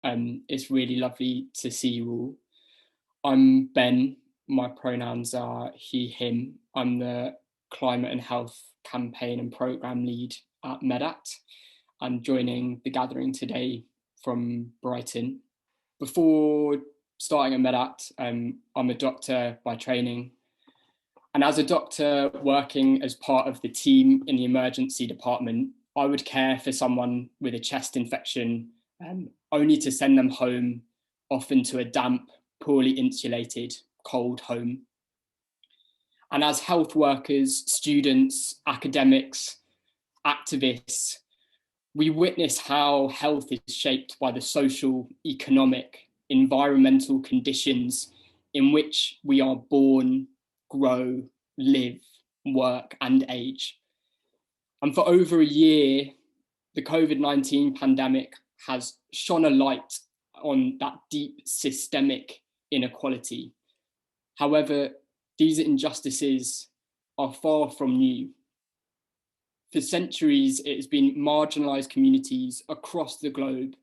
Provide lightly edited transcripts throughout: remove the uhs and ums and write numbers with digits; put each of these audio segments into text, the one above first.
It's really lovely to see you all. I'm Ben. My pronouns are he, him. I'm the Climate and Health Campaign and Programme Lead at Medat. I'm joining the gathering today from Brighton. Before starting at Medat, I'm a doctor by training. And as a doctor working as part of the team in the emergency department, I would care for someone with a chest infection, only to send them home, often to a damp, poorly insulated, cold home. And as health workers, students, academics, activists, we witness how health is shaped by the social, economic, environmental conditions in which we are born, grow, live, work, and age. And for over a year, the COVID-19 pandemic has shone a light on that deep systemic inequality. However, these injustices are far from new. For centuries, it has been marginalised communities across the globe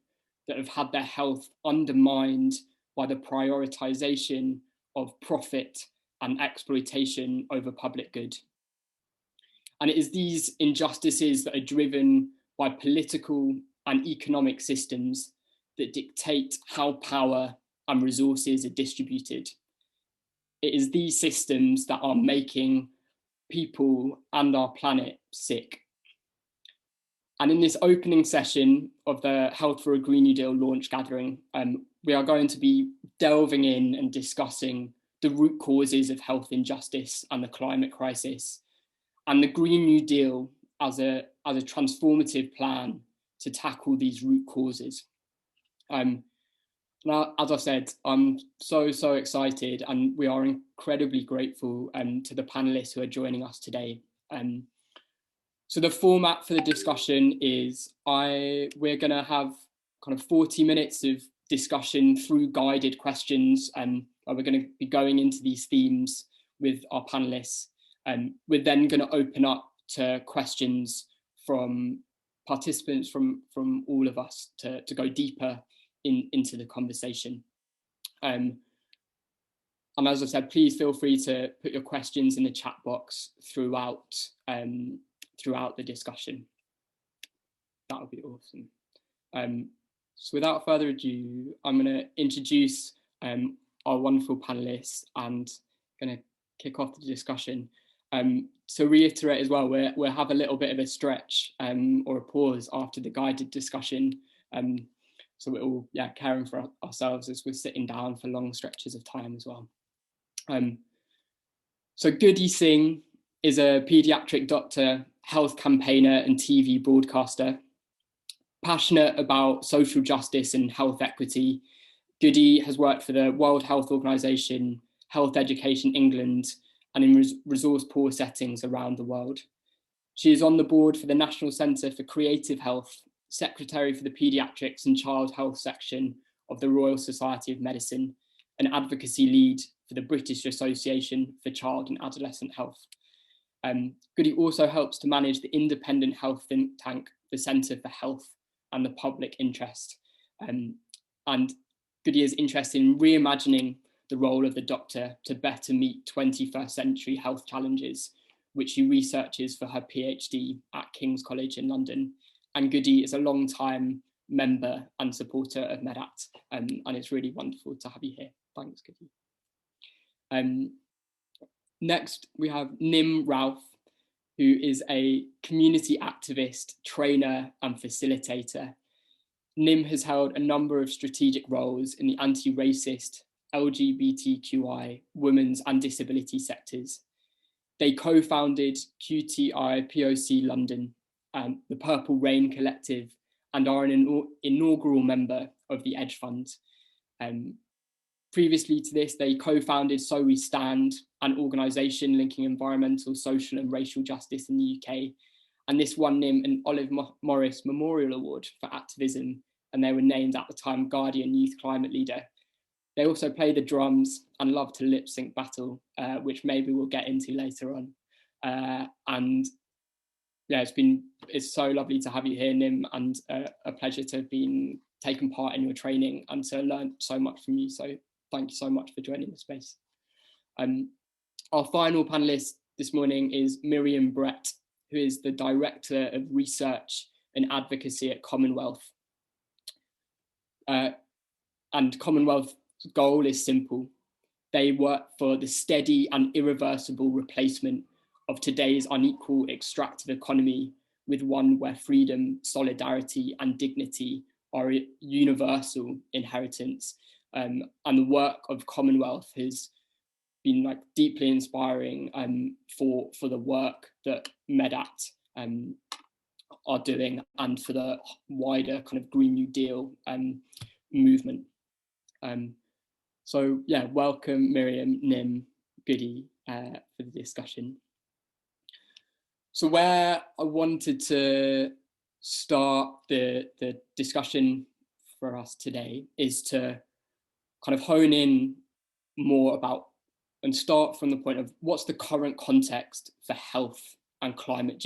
that have had their health undermined by the prioritisation of profit and exploitation over public good. And it is these injustices that are driven by political and economic systems that dictate how power and resources are distributed. It is these systems that are making people and our planet sick. And in this opening session of the Health for a Green New Deal launch gathering, we are going to be delving in and discussing the root causes of health injustice and the climate crisis, and the Green New Deal as a transformative plan to tackle these root causes. Now, as I said, I'm so excited, and we are incredibly grateful to the panelists who are joining us today. So the format for the discussion is we're going to have kind of 40 minutes of discussion through guided questions, and we're going to be going into these themes with our panelists. We're then going to open up to questions from participants from all of us to go deeper into the conversation. And as I said, please feel free to put your questions in the chat box throughout the discussion. That would be awesome. So without further ado, I'm going to introduce our wonderful panelists and going to kick off the discussion. To reiterate as well, we'll have a little bit of a stretch or a pause after the guided discussion. So we're all caring for ourselves as we're sitting down for long stretches of time as well. So Guddi Singh is a paediatric doctor, health campaigner and TV broadcaster. Passionate about social justice and health equity, Guddi has worked for the World Health Organization, Health Education England, and in resource poor settings around the world. She is on the board for the National Centre for Creative Health, Secretary for the Paediatrics and Child Health section of the Royal Society of Medicine, and advocacy lead for the British Association for Child and Adolescent Health. Guddi also helps to manage the independent health think tank, the Centre for Health and the Public Interest. And Guddi is interested in reimagining the role of the doctor to better meet 21st century health challenges, which she researches for her PhD at King's College in London. And Guddi is a long-time member and supporter of Medat, and it's really wonderful to have you here. Thanks, Guddi. Next, we have Nim Ralph, who is a community activist, trainer, and facilitator. Nim has held a number of strategic roles in the anti-racist, LGBTQI, women's and disability sectors. They co-founded QTI POC London, the Purple Rain Collective, and are an inaugural member of the Edge Fund. Previously to this, they co-founded So We Stand, an organisation linking environmental, social and racial justice in the UK. And this won Nim an Olive Morris Memorial Award for activism, and they were named at the time Guardian Youth Climate Leader. They also play the drums and love to lip sync battle, which maybe we'll get into later on. And yeah, it's so lovely to have you here, Nim, and a pleasure to have been taken part in your training and to learn so much from you. So thank you so much for joining the space. Our final panelist this morning is Miriam Brett, who is the Director of Research and Advocacy at Commonwealth. And Commonwealth's goal is simple. They work for the steady and irreversible replacement of today's unequal extractive economy with one where freedom, solidarity, and dignity are a universal inheritance. And the work of Commonwealth has been like deeply inspiring for the work that MedAct are doing and for the wider kind of Green New Deal movement. So yeah, welcome Miriam, Nim, Guddi for the discussion. So where I wanted to start the discussion for us today is to kind of hone in more about and start from the point of what's the current context for health and climate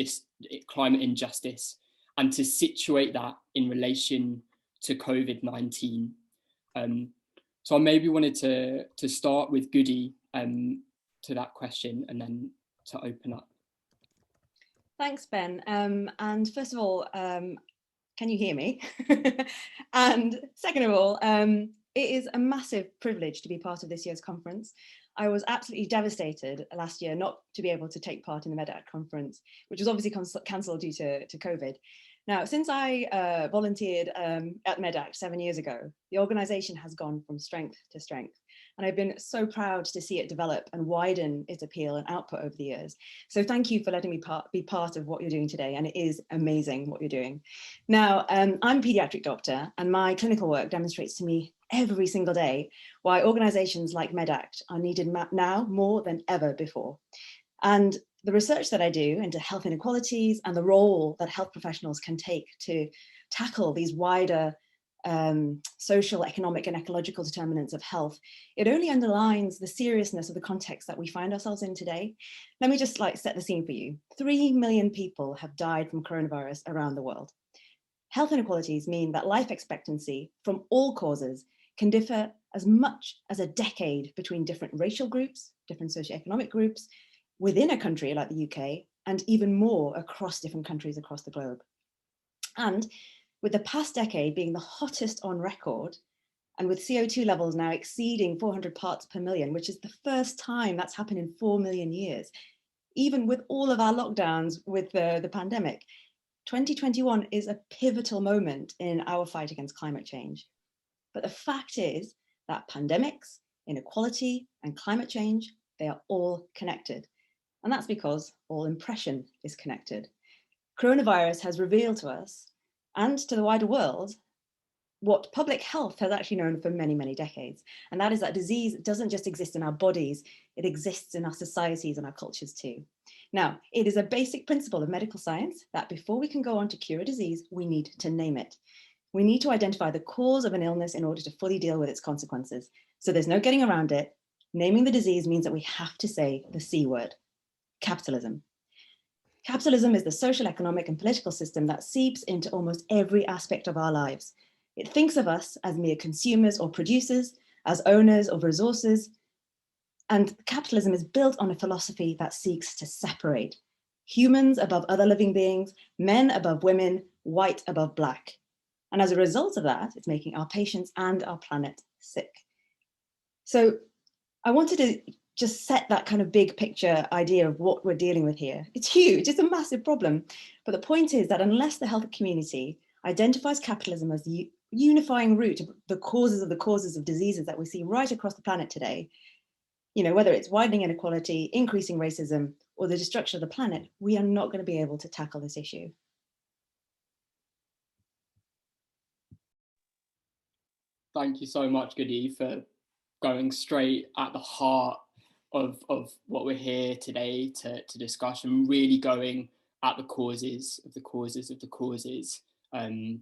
injustice, and to situate that in relation to COVID-19. So I maybe wanted to start with Guddi to that question and then to open up. Thanks, Ben. And first of all, can you hear me? And second of all, it is a massive privilege to be part of this year's conference. I was absolutely devastated last year not to be able to take part in the MedAct conference, which was obviously cancelled due to COVID. Now, since I volunteered at MedAct 7 years ago, the organisation has gone from strength to strength. And I've been so proud to see it develop and widen its appeal and output over the years. So thank you for letting me be part of what you're doing today. And it is amazing what you're doing. Now, I'm a paediatric doctor, and my clinical work demonstrates to me every single day why organisations like MedAct are needed now more than ever before. And the research that I do into health inequalities and the role that health professionals can take to tackle these wider social, economic and ecological determinants of health, it only underlines the seriousness of the context that we find ourselves in today. Let me just set the scene for you. 3 million people have died from coronavirus around the world. Health inequalities mean that life expectancy from all causes can differ as much as a decade between different racial groups, different socioeconomic groups, within a country like the UK, and even more across different countries across the globe. And with the past decade being the hottest on record, and with CO2 levels now exceeding 400 parts per million, which is the first time that's happened in 4 million years, even with all of our lockdowns with the pandemic, 2021 is a pivotal moment in our fight against climate change. But the fact is that pandemics, inequality, and climate change, they are all connected. And that's because all impression is connected. Coronavirus has revealed to us and to the wider world what public health has actually known for many, many decades. And that is that disease doesn't just exist in our bodies, it exists in our societies and our cultures too. Now, it is a basic principle of medical science that before we can go on to cure a disease, we need to name it. We need to identify the cause of an illness in order to fully deal with its consequences. So there's no getting around it. Naming the disease means that we have to say the C word: capitalism. Capitalism is the social, economic, and political system that seeps into almost every aspect of our lives. It thinks of us as mere consumers or producers, as owners of resources, and capitalism is built on a philosophy that seeks to separate humans above other living beings, men above women, white above black. And as a result of that, it's making our patients and our planet sick. So I wanted to just set that kind of big picture idea of what we're dealing with here. It's huge, it's a massive problem. But the point is that unless the health community identifies capitalism as the unifying root of the causes of diseases that we see right across the planet today, whether it's widening inequality, increasing racism, or the destruction of the planet, we are not going to be able to tackle this issue. Thank you so much, Guddi, for going straight at the heart of what we're here today to discuss, and really going at the causes of the causes of the causes. And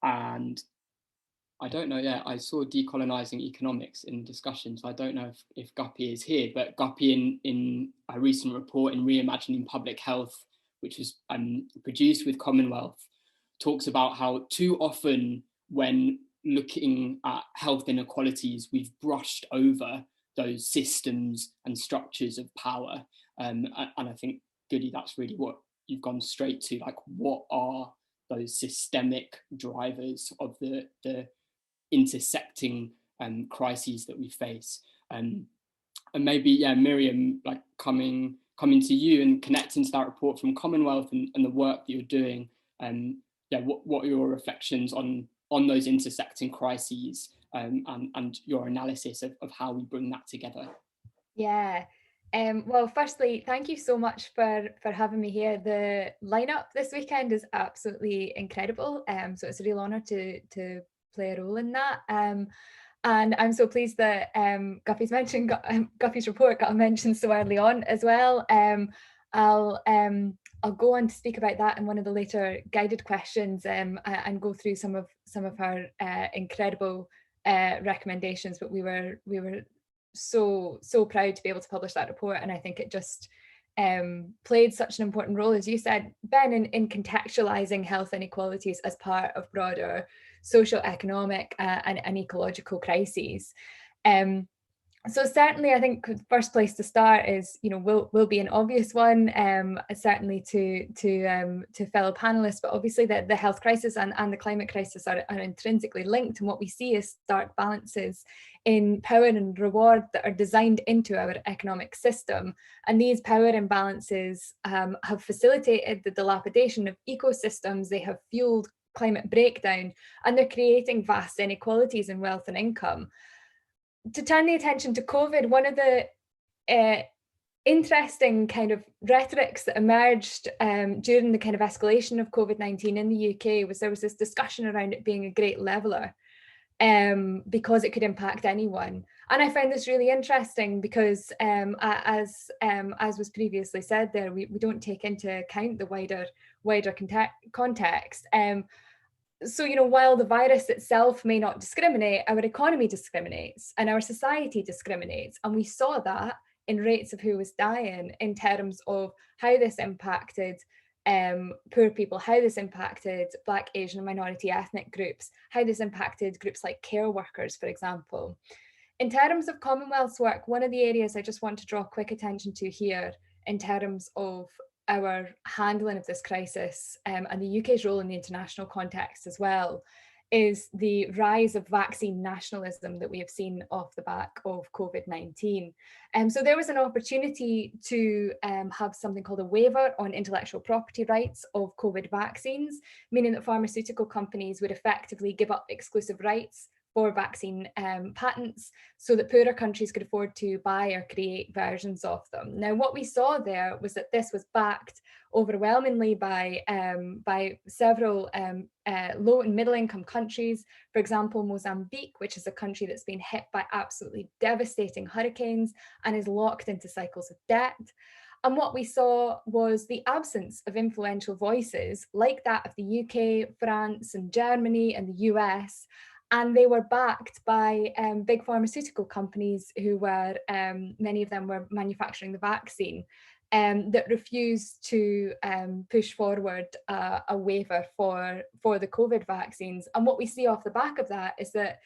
I don't know, I saw decolonizing economics in discussion, so I don't know if Guppi is here, but Guppi in a recent report in Reimagining Public Health, which was produced with Commonwealth, talks about how too often when looking at health inequalities, we've brushed over those systems and structures of power. And I think, Guddi, that's really what you've gone straight to, like, what are those systemic drivers of the intersecting crises that we face? And maybe, yeah, Miriam, like coming to you and connecting to that report from Commonwealth and the work that you're doing, yeah, what are your reflections on those intersecting crises, and your analysis of how we bring that together? Yeah. Well, firstly, thank you so much for having me here. The lineup this weekend is absolutely incredible. So it's a real honour to play a role in that. And I'm so pleased that Guppy's report got mentioned so early on as well. I'll go on to speak about that in one of the later guided questions, and go through some of her incredible recommendations. But we were so proud to be able to publish that report, and I think it just played such an important role, as you said, Ben, in contextualizing health inequalities as part of broader social, economic and ecological crises. So certainly, I think the first place to start is, will be an obvious one, certainly to fellow panelists, but obviously the health crisis and the climate crisis are intrinsically linked, and what we see is stark balances in power and reward that are designed into our economic system. And these power imbalances have facilitated the dilapidation of ecosystems, they have fueled climate breakdown, and they're creating vast inequalities in wealth and income. To turn the attention to COVID, one of the interesting kind of rhetorics that emerged during the kind of escalation of COVID-19 in the UK was there was this discussion around it being a great leveller, because it could impact anyone. And I found this really interesting because, as was previously said there, we don't take into account the wider context. So, while the virus itself may not discriminate, our economy discriminates and our society discriminates. And we saw that in rates of who was dying, in terms of how this impacted poor people, how this impacted Black, Asian and minority ethnic groups, how this impacted groups like care workers, for example. In terms of Commonwealth's work, one of the areas I just want to draw quick attention to here in terms of our handling of this crisis, and the UK's role in the international context as well, is the rise of vaccine nationalism that we have seen off the back of COVID-19. So there was an opportunity to have something called a waiver on intellectual property rights of COVID vaccines, meaning that pharmaceutical companies would effectively give up exclusive rights for vaccine patents so that poorer countries could afford to buy or create versions of them. Now, what we saw there was that this was backed overwhelmingly by several low and middle income countries. For example, Mozambique, which is a country that's been hit by absolutely devastating hurricanes and is locked into cycles of debt. And what we saw was the absence of influential voices like that of the UK, France and Germany and the US. And they were backed by big pharmaceutical companies who were, many of them were manufacturing the vaccine, that refused to push forward a waiver for the COVID vaccines. And what we see off the back of that is that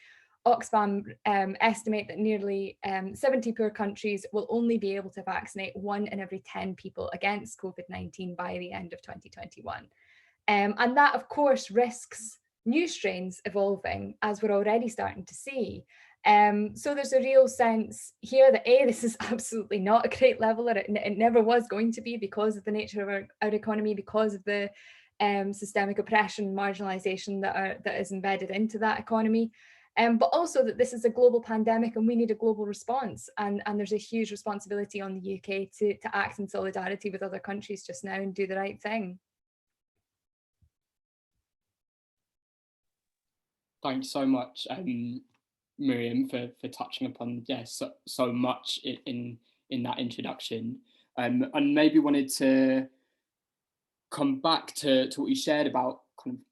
Oxfam estimate that nearly 70 poor countries will only be able to vaccinate 1 in every 10 people against COVID-19 by the end of 2021. And that, of course, risks new strains evolving, as we're already starting to see. So there's a real sense here that this is absolutely not a great leveller. It never was going to be, because of the nature of our economy, because of the systemic oppression, marginalisation that is embedded into that economy. But also that this is a global pandemic and we need a global response. And there's a huge responsibility on the UK to act in solidarity with other countries just now and do the right thing. Thanks so much, Miriam, for touching upon so much in that introduction, and maybe wanted to come back to what you shared about kind of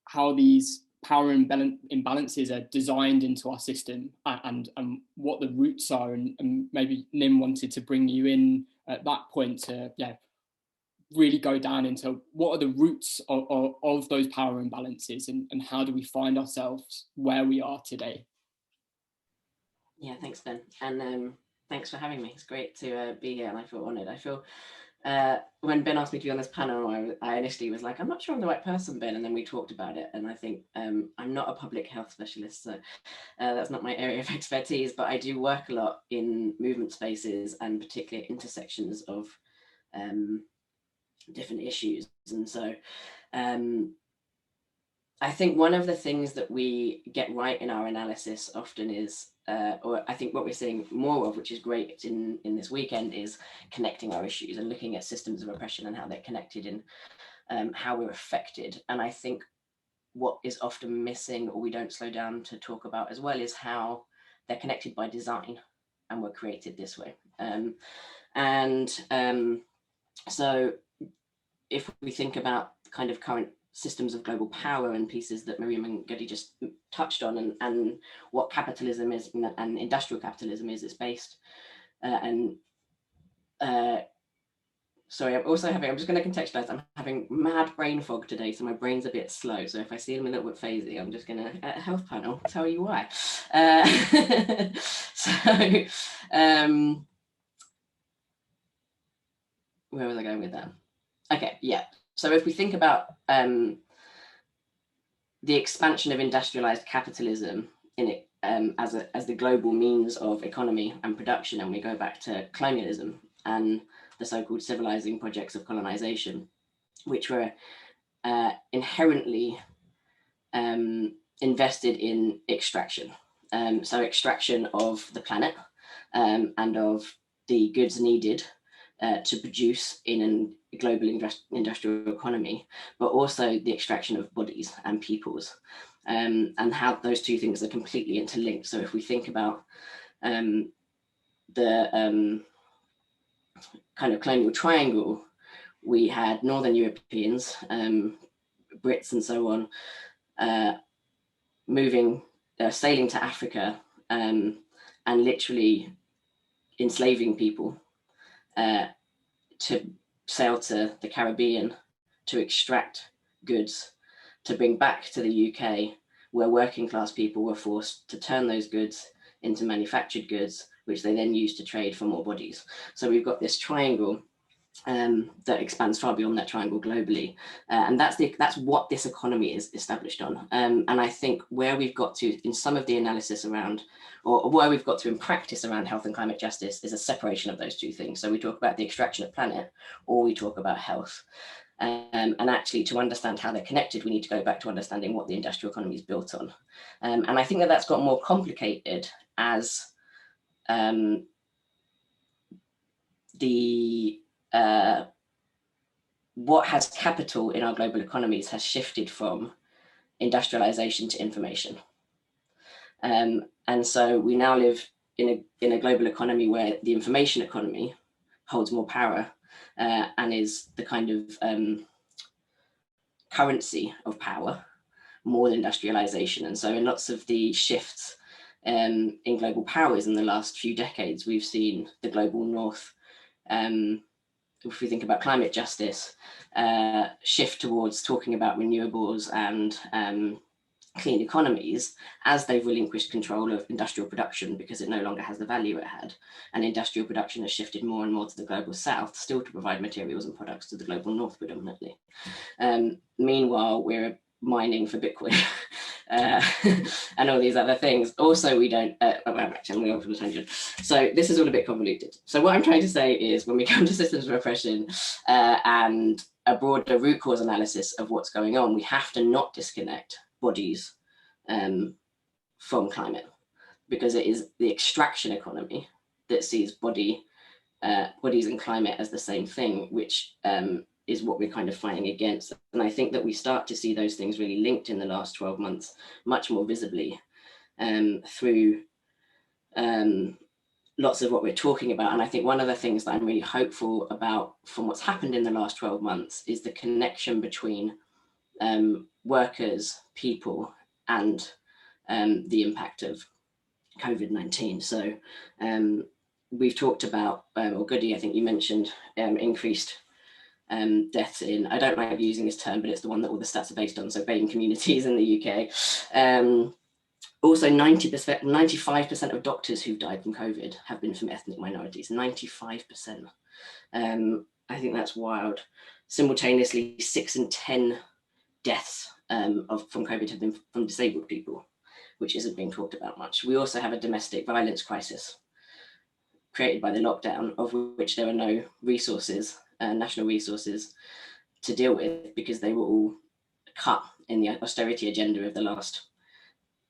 how these power imbalances are designed into our system, and what the roots are, and maybe Nim wanted to bring you in at that point to really go down into what are the roots of those power imbalances, and how do we find ourselves where we are today. Yeah, thanks, Ben. And thanks for having me. It's great to be here, and I feel honoured. I feel when Ben asked me to be on this panel, I initially was like, I'm not sure I'm the right person, Ben, and then we talked about it, and I think I'm not a public health specialist, so that's not my area of expertise, but I do work a lot in movement spaces and particularly intersections of different issues. And so I think one of the things that we get right in our analysis often is, or I think what we're seeing more of, which is great in this weekend, is connecting our issues and looking at systems of oppression and how they're connected and how we're affected. And I think what is often missing, or we don't slow down to talk about as well, is how they're connected by design and were created this way. So if we think about kind of current systems of global power and pieces that Miriam and Guddi just touched on, and what capitalism is and industrial capitalism is, it's based sorry, I'm just going to contextualize, I'm having mad brain fog today, so my brain's a bit slow. So if I see them a little bit phasey, I'm just going to, at a health panel, tell you why. Where was I going with that? Okay, yeah. So if we think about the expansion of industrialized capitalism in it as the global means of economy and production, and we go back to colonialism and the so-called civilizing projects of colonization, which were inherently invested in extraction. So extraction of the planet and of the goods needed to produce in a global industrial economy, but also the extraction of bodies and peoples, and how those two things are completely interlinked. So if we think about the kind of colonial triangle, we had Northern Europeans, Brits and so on, sailing to Africa and literally enslaving people to sail to the Caribbean to extract goods to bring back to the UK, where working class people were forced to turn those goods into manufactured goods, which they then used to trade for more bodies. So we've got this triangle that expands far beyond that triangle globally. And that's what this economy is established on. And I think where we've got to in some of the analysis around, or where we've got to in practice around health and climate justice, is a separation of those two things. So we talk about the extraction of planet, or we talk about health. And actually, to understand how they're connected, we need to go back to understanding what the industrial economy is built on. And I think that that's got more complicated as what has capital in our global economies has shifted from industrialization to information. And so we now live in a global economy where the information economy holds more power and is the kind of currency of power, more than industrialization. And so in lots of the shifts in global powers in the last few decades, we've seen the global north, if we think about climate justice, shift towards talking about renewables and clean economies as they've relinquished control of industrial production because it no longer has the value it had. And industrial production has shifted more and more to the global south, still to provide materials and products to the global north predominantly. Meanwhile, we're mining for Bitcoin and all these other things. Also, we don't, actually, I'm going to tangent. So this is all a bit convoluted. So what I'm trying to say is when we come to systems of oppression and a broader root cause analysis of what's going on, we have to not disconnect bodies from climate, because it is the extraction economy that sees bodies and climate as the same thing, which is what we're kind of fighting against. And I think that we start to see those things really linked in the last 12 months, much more visibly through lots of what we're talking about. And I think one of the things that I'm really hopeful about from what's happened in the last 12 months is the connection between workers, people, and the impact of COVID-19. So we've talked about, or Guddi, I think you mentioned increased deaths in, I don't like using this term, but it's the one that all the stats are based on, so BAME communities in the UK. Also, 95% of doctors who've died from COVID have been from ethnic minorities, 95%. I think that's wild. Simultaneously, 6 in 10 deaths from COVID have been from disabled people, which isn't being talked about much. We also have a domestic violence crisis created by the lockdown, of which there are no resources, national resources to deal with, because they were all cut in the austerity agenda of the last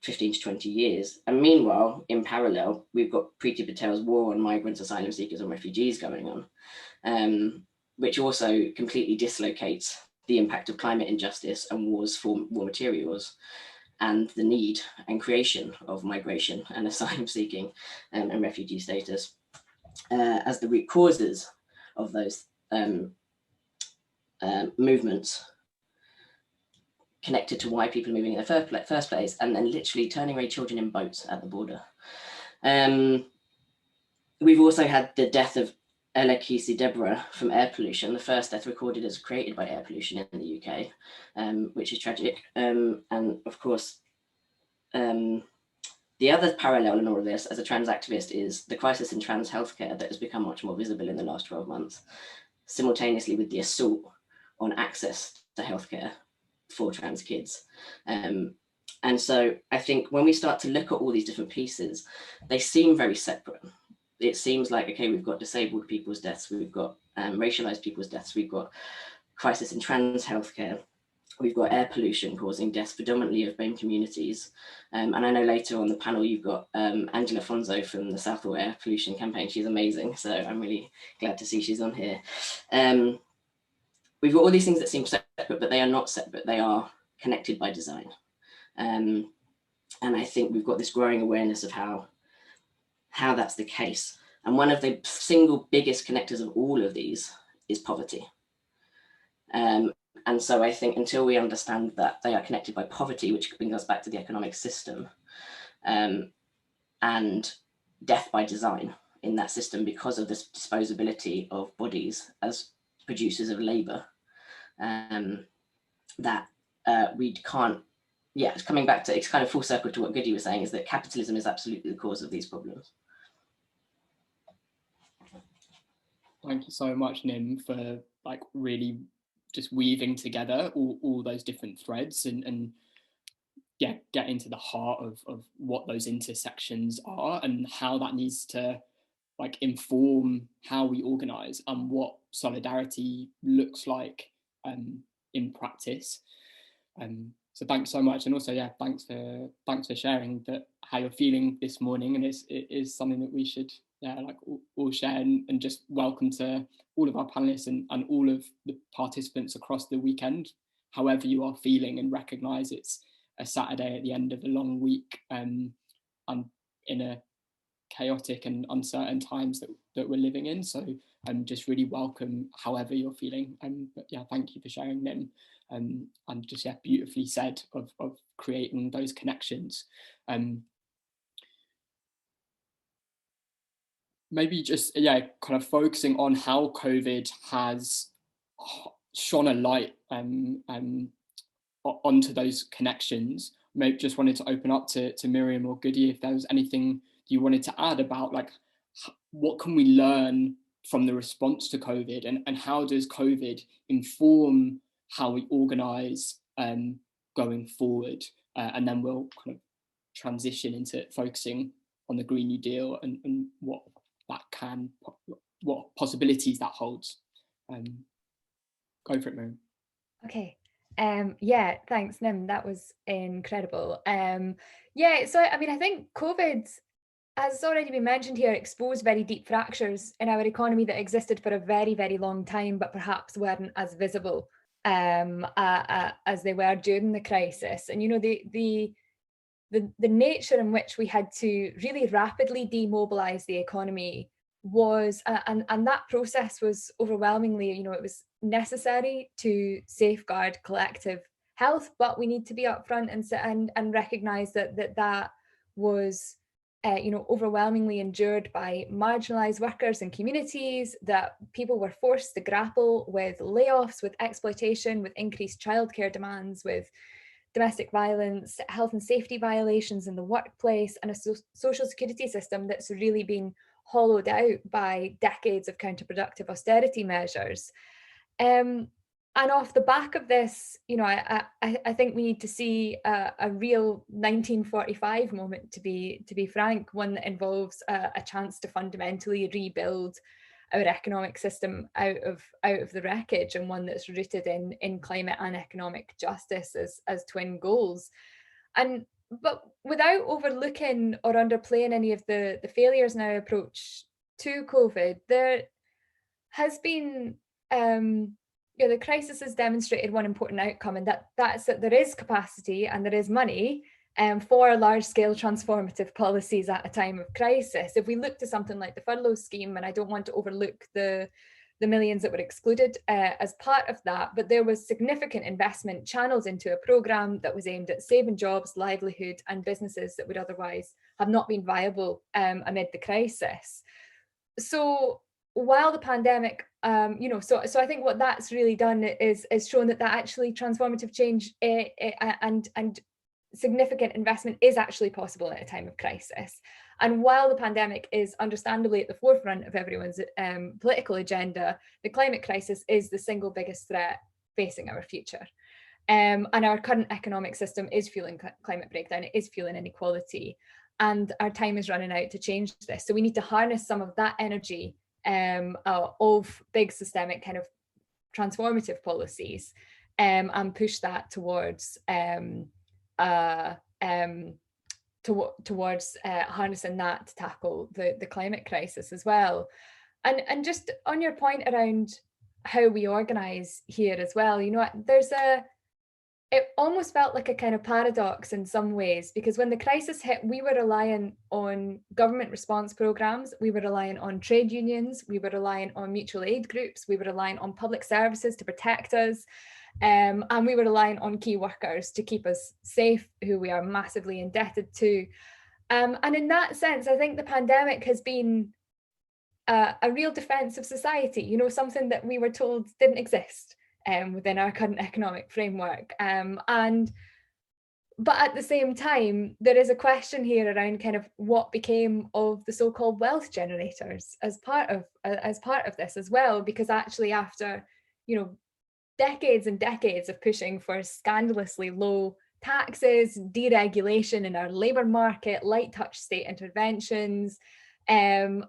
15 to 20 years. And meanwhile, in parallel, we've got Priti Patel's war on migrants, asylum seekers and refugees going on, which also completely dislocates the impact of climate injustice and wars for war materials, and the need and creation of migration and asylum seeking and refugee status as the root causes of those movements, connected to why people are moving in the first place, and then literally turning away children in boats at the border. We've also had the death of Elekisi Deborah from air pollution, the first death recorded as created by air pollution in the UK, which is tragic. And of course, the other parallel in all of this as a trans activist is the crisis in trans healthcare that has become much more visible in the last 12 months, simultaneously with the assault on access to healthcare for trans kids. And so I think when we start to look at all these different pieces, they seem very separate. It seems like, okay, we've got disabled people's deaths, we've got racialized people's deaths, we've got crisis in trans healthcare, we've got air pollution causing deaths predominantly of BAME communities. And I know later on the panel, you've got Angela Fonzo from the Southall Air Pollution Campaign. She's amazing. So I'm really glad to see she's on here. We've got all these things that seem separate, but they are not separate. They are connected by design. And I think we've got this growing awareness of how that's the case. And one of the single biggest connectors of all of these is poverty. And so I think until we understand that they are connected by poverty, which brings us back to the economic system, and death by design in that system because of this disposability of bodies as producers of labor, that we can't, it's coming back to, it's kind of full circle to what Guddi was saying, is that capitalism is absolutely the cause of these problems. Thank you so much, Nim, for like really just weaving together all those different threads and get into the heart of what those intersections are and how that needs to like inform how we organise and what solidarity looks like in practice. So thanks so much, and also thanks for sharing that how you're feeling this morning, and it is something that we should all share, and just welcome to all of our panelists and all of the participants across the weekend, however you are feeling, and recognise it's a Saturday at the end of a long week, and in a chaotic and uncertain times that we're living in. So just really welcome however you're feeling. But thank you for sharing, Nim. And just beautifully said of creating those connections. Maybe just kind of focusing on how COVID has shone a light onto those connections. Maybe just wanted to open up to Miriam or Guddi if there was anything you wanted to add about like what can we learn from the response to COVID, and how does COVID inform how we organise going forward, and then we'll kind of transition into focusing on the Green New Deal and what possibilities that holds. Go for it, Miriam. Okay. Thanks, Nim. That was incredible. So I mean, I think COVID, as already been mentioned here, exposed very deep fractures in our economy that existed for a very, very long time, but perhaps weren't as visible as they were during the crisis. And the nature in which we had to really rapidly demobilize the economy was, and that process was overwhelmingly, it was necessary to safeguard collective health, but we need to be upfront and recognize that was overwhelmingly endured by marginalised workers and communities, that people were forced to grapple with layoffs, with exploitation, with increased childcare demands, with domestic violence, health and safety violations in the workplace, and a social security system that's really been hollowed out by decades of counterproductive austerity measures. And off the back of this, I think we need to see a real 1945 moment, to be frank, one that involves a chance to fundamentally rebuild our economic system out of the wreckage, and one that's rooted in climate and economic justice as twin goals. But without overlooking or underplaying any of the failures in our approach to COVID, there has been the crisis has demonstrated one important outcome, and that's that there is capacity and there is money for large-scale transformative policies at a time of crisis. If we look to something like the furlough scheme, and I don't want to overlook the millions that were excluded as part of that, but there was significant investment channeled into a programme that was aimed at saving jobs, livelihood, and businesses that would otherwise have not been viable amid the crisis. So while the pandemic, so I think what that's really done is shown that actually transformative change and significant investment is actually possible at a time of crisis. And while the pandemic is understandably at the forefront of everyone's political agenda, the climate crisis is the single biggest threat facing our future. And our current economic system is fueling climate breakdown, it is fueling inequality, and our time is running out to change this. So we need to harness some of that energy of big systemic kind of transformative policies and push that towards harnessing that to tackle the climate crisis as well. And just on your point around how we organise here as well, it almost felt like a kind of paradox in some ways, because when the crisis hit, we were relying on government response programmes, we were relying on trade unions, we were relying on mutual aid groups, we were relying on public services to protect us, and we were relying on key workers to keep us safe, who we are massively indebted to. And in that sense, I think the pandemic has been a real defence of society, something that we were told didn't exist within our current economic framework. But at the same time, there is a question here around kind of what became of the so-called wealth generators as part of this as well, because actually after, decades and decades of pushing for scandalously low taxes, deregulation in our labour market, light touch state interventions, and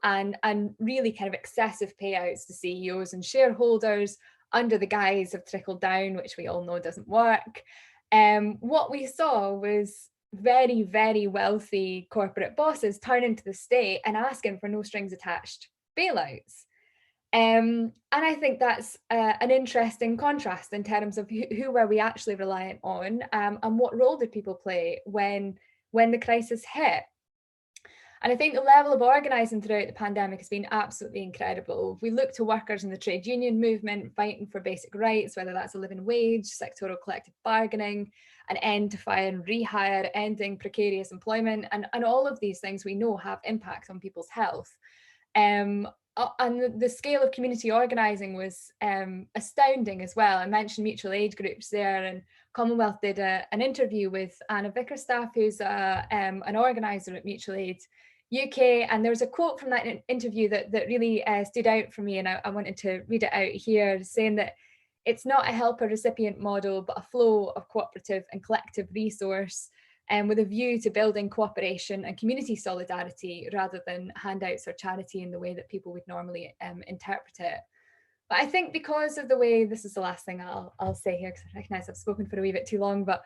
really kind of excessive payouts to CEOs and shareholders under the guise of trickle down, which we all know doesn't work. What we saw was very, very wealthy corporate bosses turning to the state and asking for no strings attached bailouts. And I think that's an interesting contrast in terms of who were we actually reliant on, and what role did people play when the crisis hit. And I think the level of organising throughout the pandemic has been absolutely incredible. If we look to workers in the trade union movement fighting for basic rights, whether that's a living wage, sectoral collective bargaining, an end to fire and rehire, ending precarious employment, and all of these things we know have impacts on people's health. And the scale of community organising was astounding as well. I mentioned mutual aid groups there, and Commonwealth did an interview with Anna Vickerstaff, who's an organiser at Mutual Aid UK, and there was a quote from that interview that really stood out for me, and I wanted to read it out here, saying that it's not a helper-recipient model, but a flow of cooperative and collective resource, with a view to building cooperation and community solidarity rather than handouts or charity in the way that people would normally interpret it. But I think because of the way, this is the last thing I'll say here, because I recognise I've spoken for a wee bit too long, but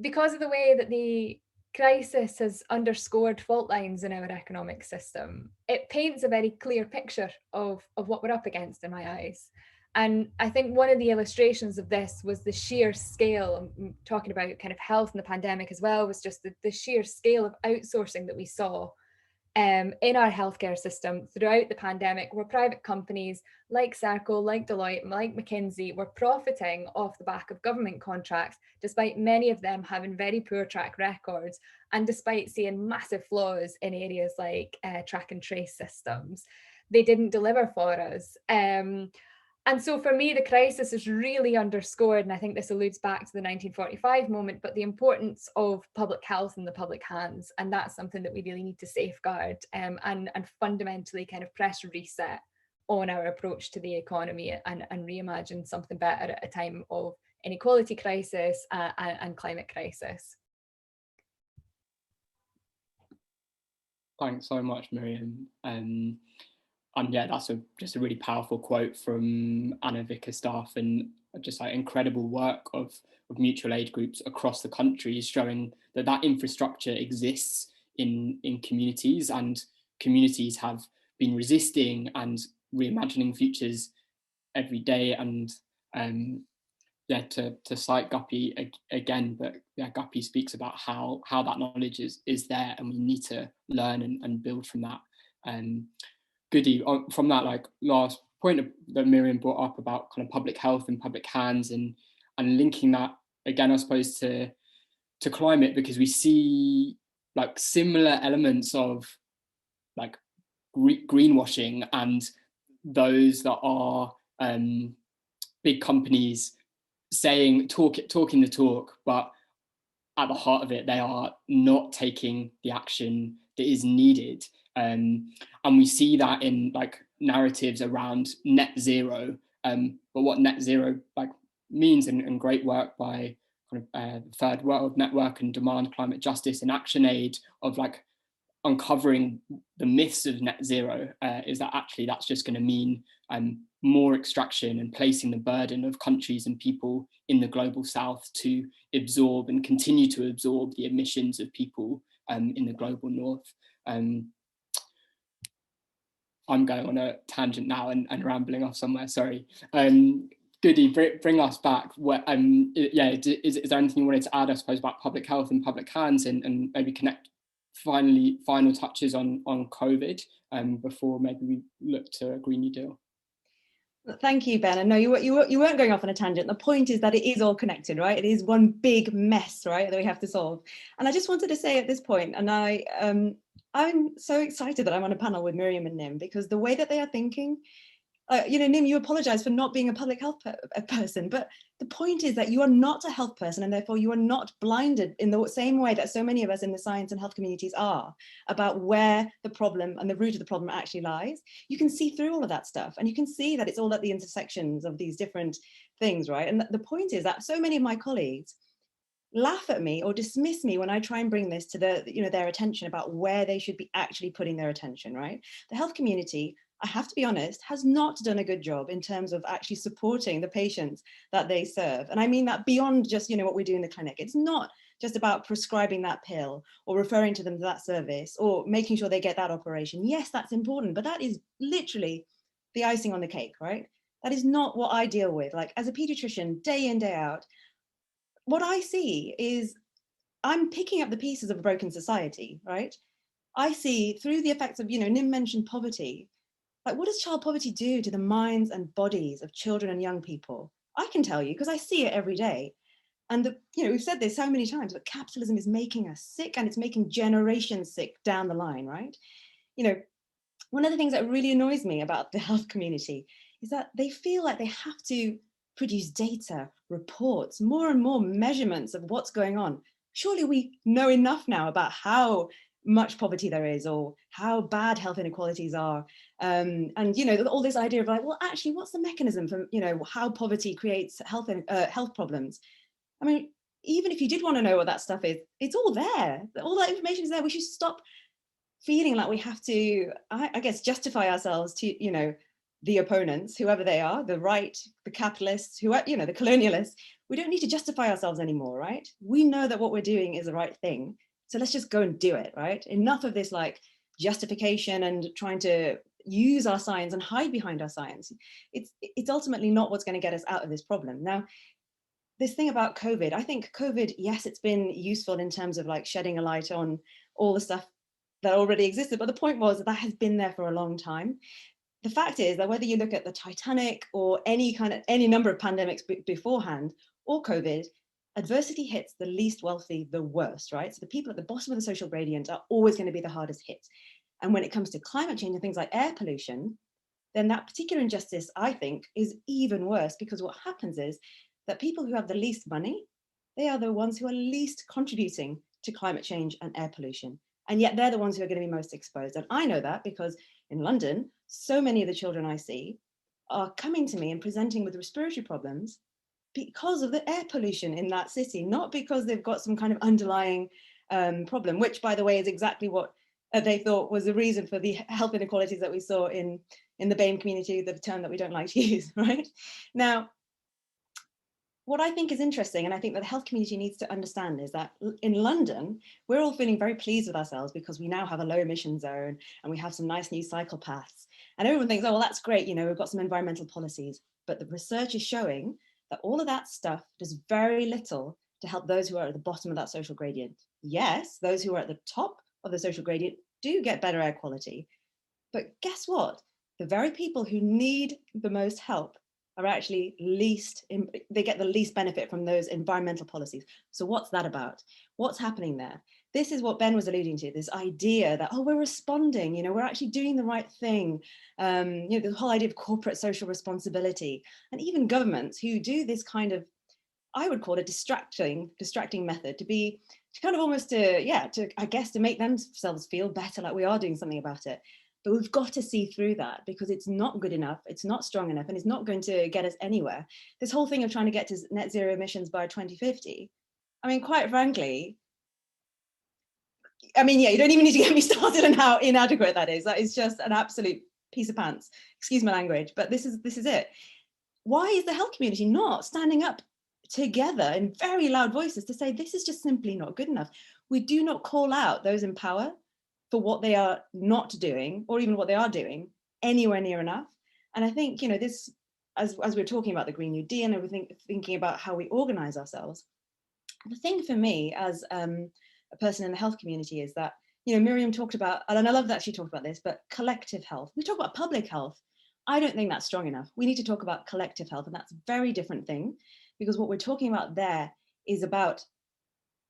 because of the way that the crisis has underscored fault lines in our economic system, it paints a very clear picture of what we're up against in my eyes. And I think one of the illustrations of this was the sheer scale, I'm talking about kind of health in the pandemic as well, was just the sheer scale of outsourcing that we saw in our healthcare system throughout the pandemic, where private companies like Circle, like Deloitte, like McKinsey were profiting off the back of government contracts, despite many of them having very poor track records, and despite seeing massive flaws in areas like track and trace systems. They didn't deliver for us. And so for me, the crisis is really underscored, and I think this alludes back to the 1945 moment, but the importance of public health in the public hands. And that's something that we really need to safeguard and fundamentally kind of press reset on our approach to the economy and reimagine something better at a time of inequality crisis and climate crisis. Thanks so much, Miriam. And yeah, that's just a really powerful quote from Anna Vickerstaff, and just like incredible work of mutual aid groups across the country, showing that infrastructure exists in communities, and communities have been resisting and reimagining futures every day. And yeah, to cite Guddi again, but yeah, Guddi speaks about how that knowledge is there, and we need to learn and build from that. Guddi, from that like last point that Miriam brought up about kind of public health and public hands, and linking that again, I suppose, to climate, because we see like similar elements of like greenwashing, and those that are big companies talking the talk, but at the heart of it, they are not taking the action that is needed. And we see that in like narratives around net zero, but what net zero like means, and great work by kind of Third World Network and Demand Climate Justice and Action Aid of like uncovering the myths of net zero, is that actually that's just going to mean more extraction and placing the burden of countries and people in the global south to absorb and continue to absorb the emissions of people in the global north. I'm going on a tangent now and rambling off somewhere, sorry. Guddi, bring us back. Yeah, is there anything you wanted to add, I suppose, about public health and public hands, and maybe connect final touches on COVID before maybe we look to a Green New Deal? Thank you, Ben. And no, you weren't going off on a tangent. The point is that it is all connected, right? It is one big mess, right, that we have to solve. And I just wanted to say at this point, and I'm so excited that I'm on a panel with Miriam and Nim, because the way that they are thinking, Nim, you apologize for not being a public health person, but the point is that you are not a health person, and therefore you are not blinded in the same way that so many of us in the science and health communities are about where the problem and the root of the problem actually lies. You can see through all of that stuff, and you can see that it's all at the intersections of these different things, right? And the point is that so many of my colleagues laugh at me or dismiss me when I try and bring this to their attention about where they should be actually putting their attention, right? The health community, I have to be honest, has not done a good job in terms of actually supporting the patients that they serve. And I mean that beyond just, what we do in the clinic. It's not just about prescribing that pill or referring to them to that service or making sure they get that operation. Yes, that's important, but that is literally the icing on the cake, right? That is not what I deal with. Like as a pediatrician, day in, day out, what I see is I'm picking up the pieces of a broken society, right? I see through the effects of, Nim mentioned poverty. Like, what does child poverty do to the minds and bodies of children and young people? I can tell you, because I see it every day. And we've said this so many times, but capitalism is making us sick, and it's making generations sick down the line, right? One of the things that really annoys me about the health community is that they feel like they have to produce data, reports, more and more measurements of what's going on. Surely we know enough now about how much poverty there is, or how bad health inequalities are. And all this idea of like, well, actually, what's the mechanism for how poverty creates health problems? I mean, even if you did want to know what that stuff is, it's all there. All that information is there. We should stop feeling like we have to, I guess, justify ourselves to the opponents, whoever they are, the right, the capitalists, the colonialists. We don't need to justify ourselves anymore, right? We know that what we're doing is the right thing. So let's just go and do it, right? Enough of this like justification and trying to use our science and hide behind our science. It's ultimately not what's going to get us out of this problem. Now, this thing about COVID, I think COVID, yes, it's been useful in terms of like shedding a light on all the stuff that already existed. But the point was that has been there for a long time. The fact is that whether you look at the Titanic or any number of pandemics beforehand or COVID, adversity hits the least wealthy the worst, right? So the people at the bottom of the social gradient are always going to be the hardest hit. And when it comes to climate change and things like air pollution, then that particular injustice, I think, is even worse, because what happens is that people who have the least money, they are the ones who are least contributing to climate change and air pollution. And yet they're the ones who are going to be most exposed. And I know that because in London, so many of the children I see are coming to me and presenting with respiratory problems because of the air pollution in that city, not because they've got some kind of underlying problem, which, by the way, is exactly what they thought was the reason for the health inequalities that we saw in the BAME community, the term that we don't like to use, right? Now, what I think is interesting, and I think that the health community needs to understand, is that in London, we're all feeling very pleased with ourselves because we now have a low emission zone and we have some nice new cycle paths. And everyone thinks, oh, well, that's great, we've got some environmental policies. But the research is showing that all of that stuff does very little to help those who are at the bottom of that social gradient. Yes, those who are at the top of the social gradient do get better air quality. But guess what? The very people who need the most help are actually they get the least benefit from those environmental policies. So what's that about? What's happening there? This is what Ben was alluding to, this idea that, oh, we're responding, we're actually doing the right thing. The whole idea of corporate social responsibility, and even governments who do this kind of, I would call it distracting method to kind of almost to make themselves feel better, like we are doing something about it. But we've got to see through that, because it's not good enough, it's not strong enough, and it's not going to get us anywhere. This whole thing of trying to get to net zero emissions by 2050, I mean, quite frankly, you don't even need to get me started on how inadequate that is. That is just an absolute piece of pants. Excuse my language, but this is it. Why is the health community not standing up together in very loud voices to say this is just simply not good enough? We do not call out those in power for what they are not doing, or even what they are doing, anywhere near enough. And I think, this, as we're talking about the Green New Deal and everything, thinking about how we organize ourselves, the thing for me as a person in the health community is that, Miriam talked about, and I love that she talked about this, but collective health. We talk about public health. I don't think that's strong enough. We need to talk about collective health, and that's a very different thing, because what we're talking about there is about,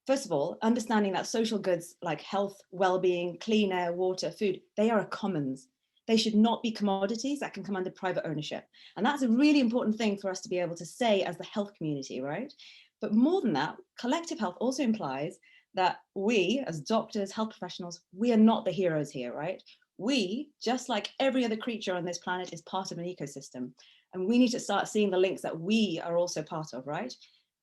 first of all, understanding that social goods like health, well-being, clean air, water, food, they are a commons. They should not be commodities that can come under private ownership. And that's a really important thing for us to be able to say as the health community, right? But more than that, collective health also implies that we, as doctors, health professionals, we are not the heroes here, right? We, just like every other creature on this planet, is part of an ecosystem. And we need to start seeing the links that we are also part of, right?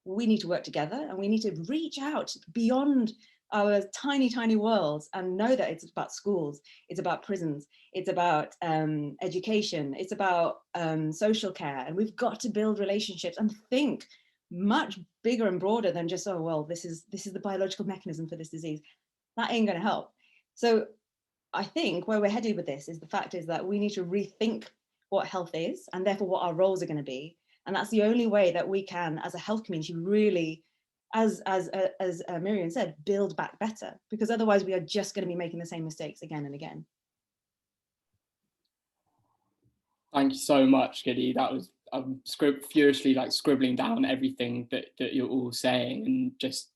We need to work together, and we need to reach out beyond our tiny, tiny worlds and know that it's about schools, it's about prisons, it's about education, it's about social care. And we've got to build relationships and think much bigger and broader than just, oh, well, this is the biological mechanism for this disease. That ain't going to help. So I think where we're headed with this is the fact is that we need to rethink what health is, and therefore what our roles are going to be. And that's the only way that we can, as a health community, really, as Miriam said, build back better, because otherwise we are just going to be making the same mistakes again and again. Thank you so much, Guddi. That was, I'm furiously scribbling down everything that you're all saying, and just,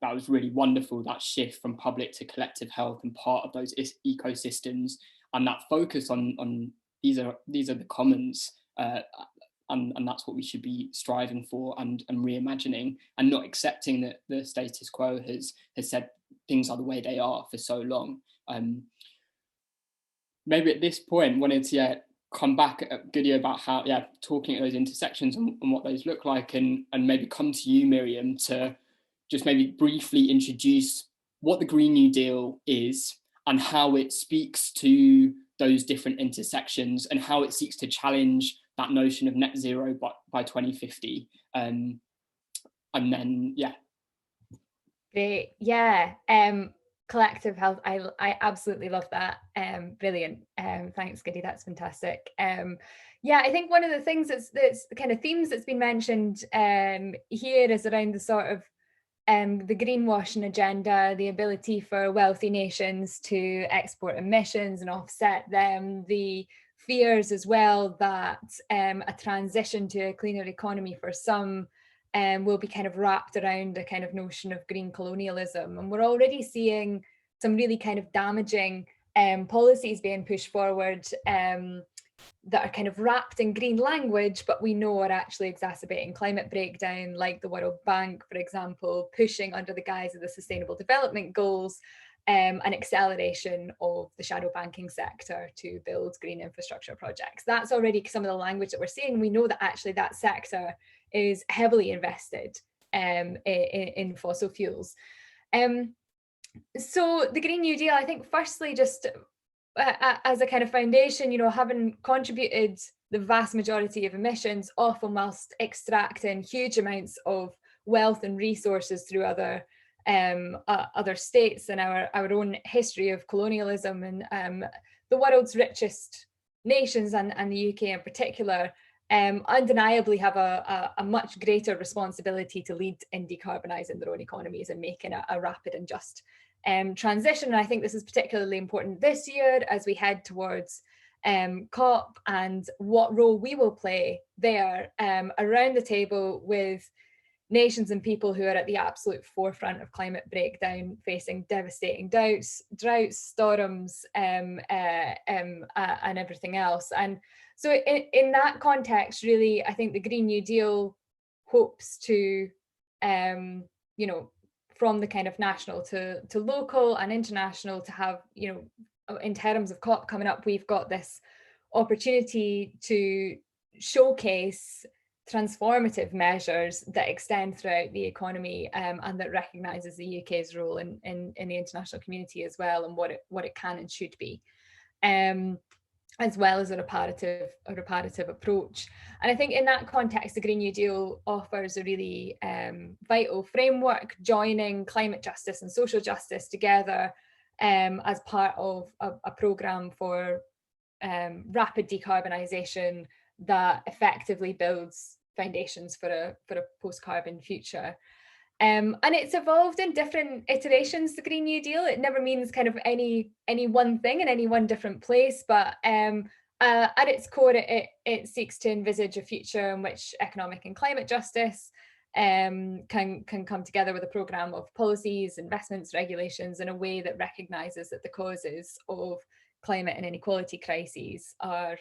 that was really wonderful, that shift from public to collective health and part of those ecosystems, and that focus on these are the commons, and that's what we should be striving for and reimagining, and not accepting that the status quo has said things are the way they are for so long. Maybe at this point, wanted to come back at Guddi about how, talking at those intersections and what those look like, and maybe come to you, Miriam, to just maybe briefly introduce what the Green New Deal is and how it speaks to those different intersections and how it seeks to challenge that notion of net zero by 2050. And then, Great, collective health, I absolutely love that. Brilliant. Thanks, Guddi, that's fantastic. I think one of the things that's kind of themes that's been mentioned here is around the sort of the greenwashing agenda, the ability for wealthy nations to export emissions and offset them, the fears as well that a transition to a cleaner economy for some will be kind of wrapped around a kind of notion of green colonialism. And we're already seeing some really kind of damaging policies being pushed forward that are kind of wrapped in green language, but we know are actually exacerbating climate breakdown, like the World Bank, for example, pushing under the guise of the Sustainable Development Goals an acceleration of the shadow banking sector to build green infrastructure projects. That's already some of the language that we're seeing. We know that actually that sector is heavily invested in fossil fuels. So the Green New Deal, I think, firstly, just as a kind of foundation, having contributed the vast majority of emissions, often whilst extracting huge amounts of wealth and resources through other states and our own history of colonialism, and the world's richest nations and the UK in particular, undeniably have a much greater responsibility to lead in decarbonising their own economies and making a rapid and just transition. And I think this is particularly important this year as we head towards COP, and what role we will play there around the table with nations and people who are at the absolute forefront of climate breakdown, facing devastating droughts, storms, and everything else. And so in that context, really, I think the Green New Deal hopes to, from the kind of national to local and international, to have, in terms of COP coming up, we've got this opportunity to showcase transformative measures that extend throughout the economy, and that recognises the UK's role in the international community as well, and what it can and should be, as well as a reparative approach. And I think in that context, the Green New Deal offers a really vital framework, joining climate justice and social justice together as part of a programme for rapid decarbonisation that effectively builds foundations for a post-carbon future. And it's evolved in different iterations, the Green New Deal. It never means kind of any one thing in any one different place, but at its core, it seeks to envisage a future in which economic and climate justice can come together with a programme of policies, investments, regulations in a way that recognises that the causes of climate and inequality crises are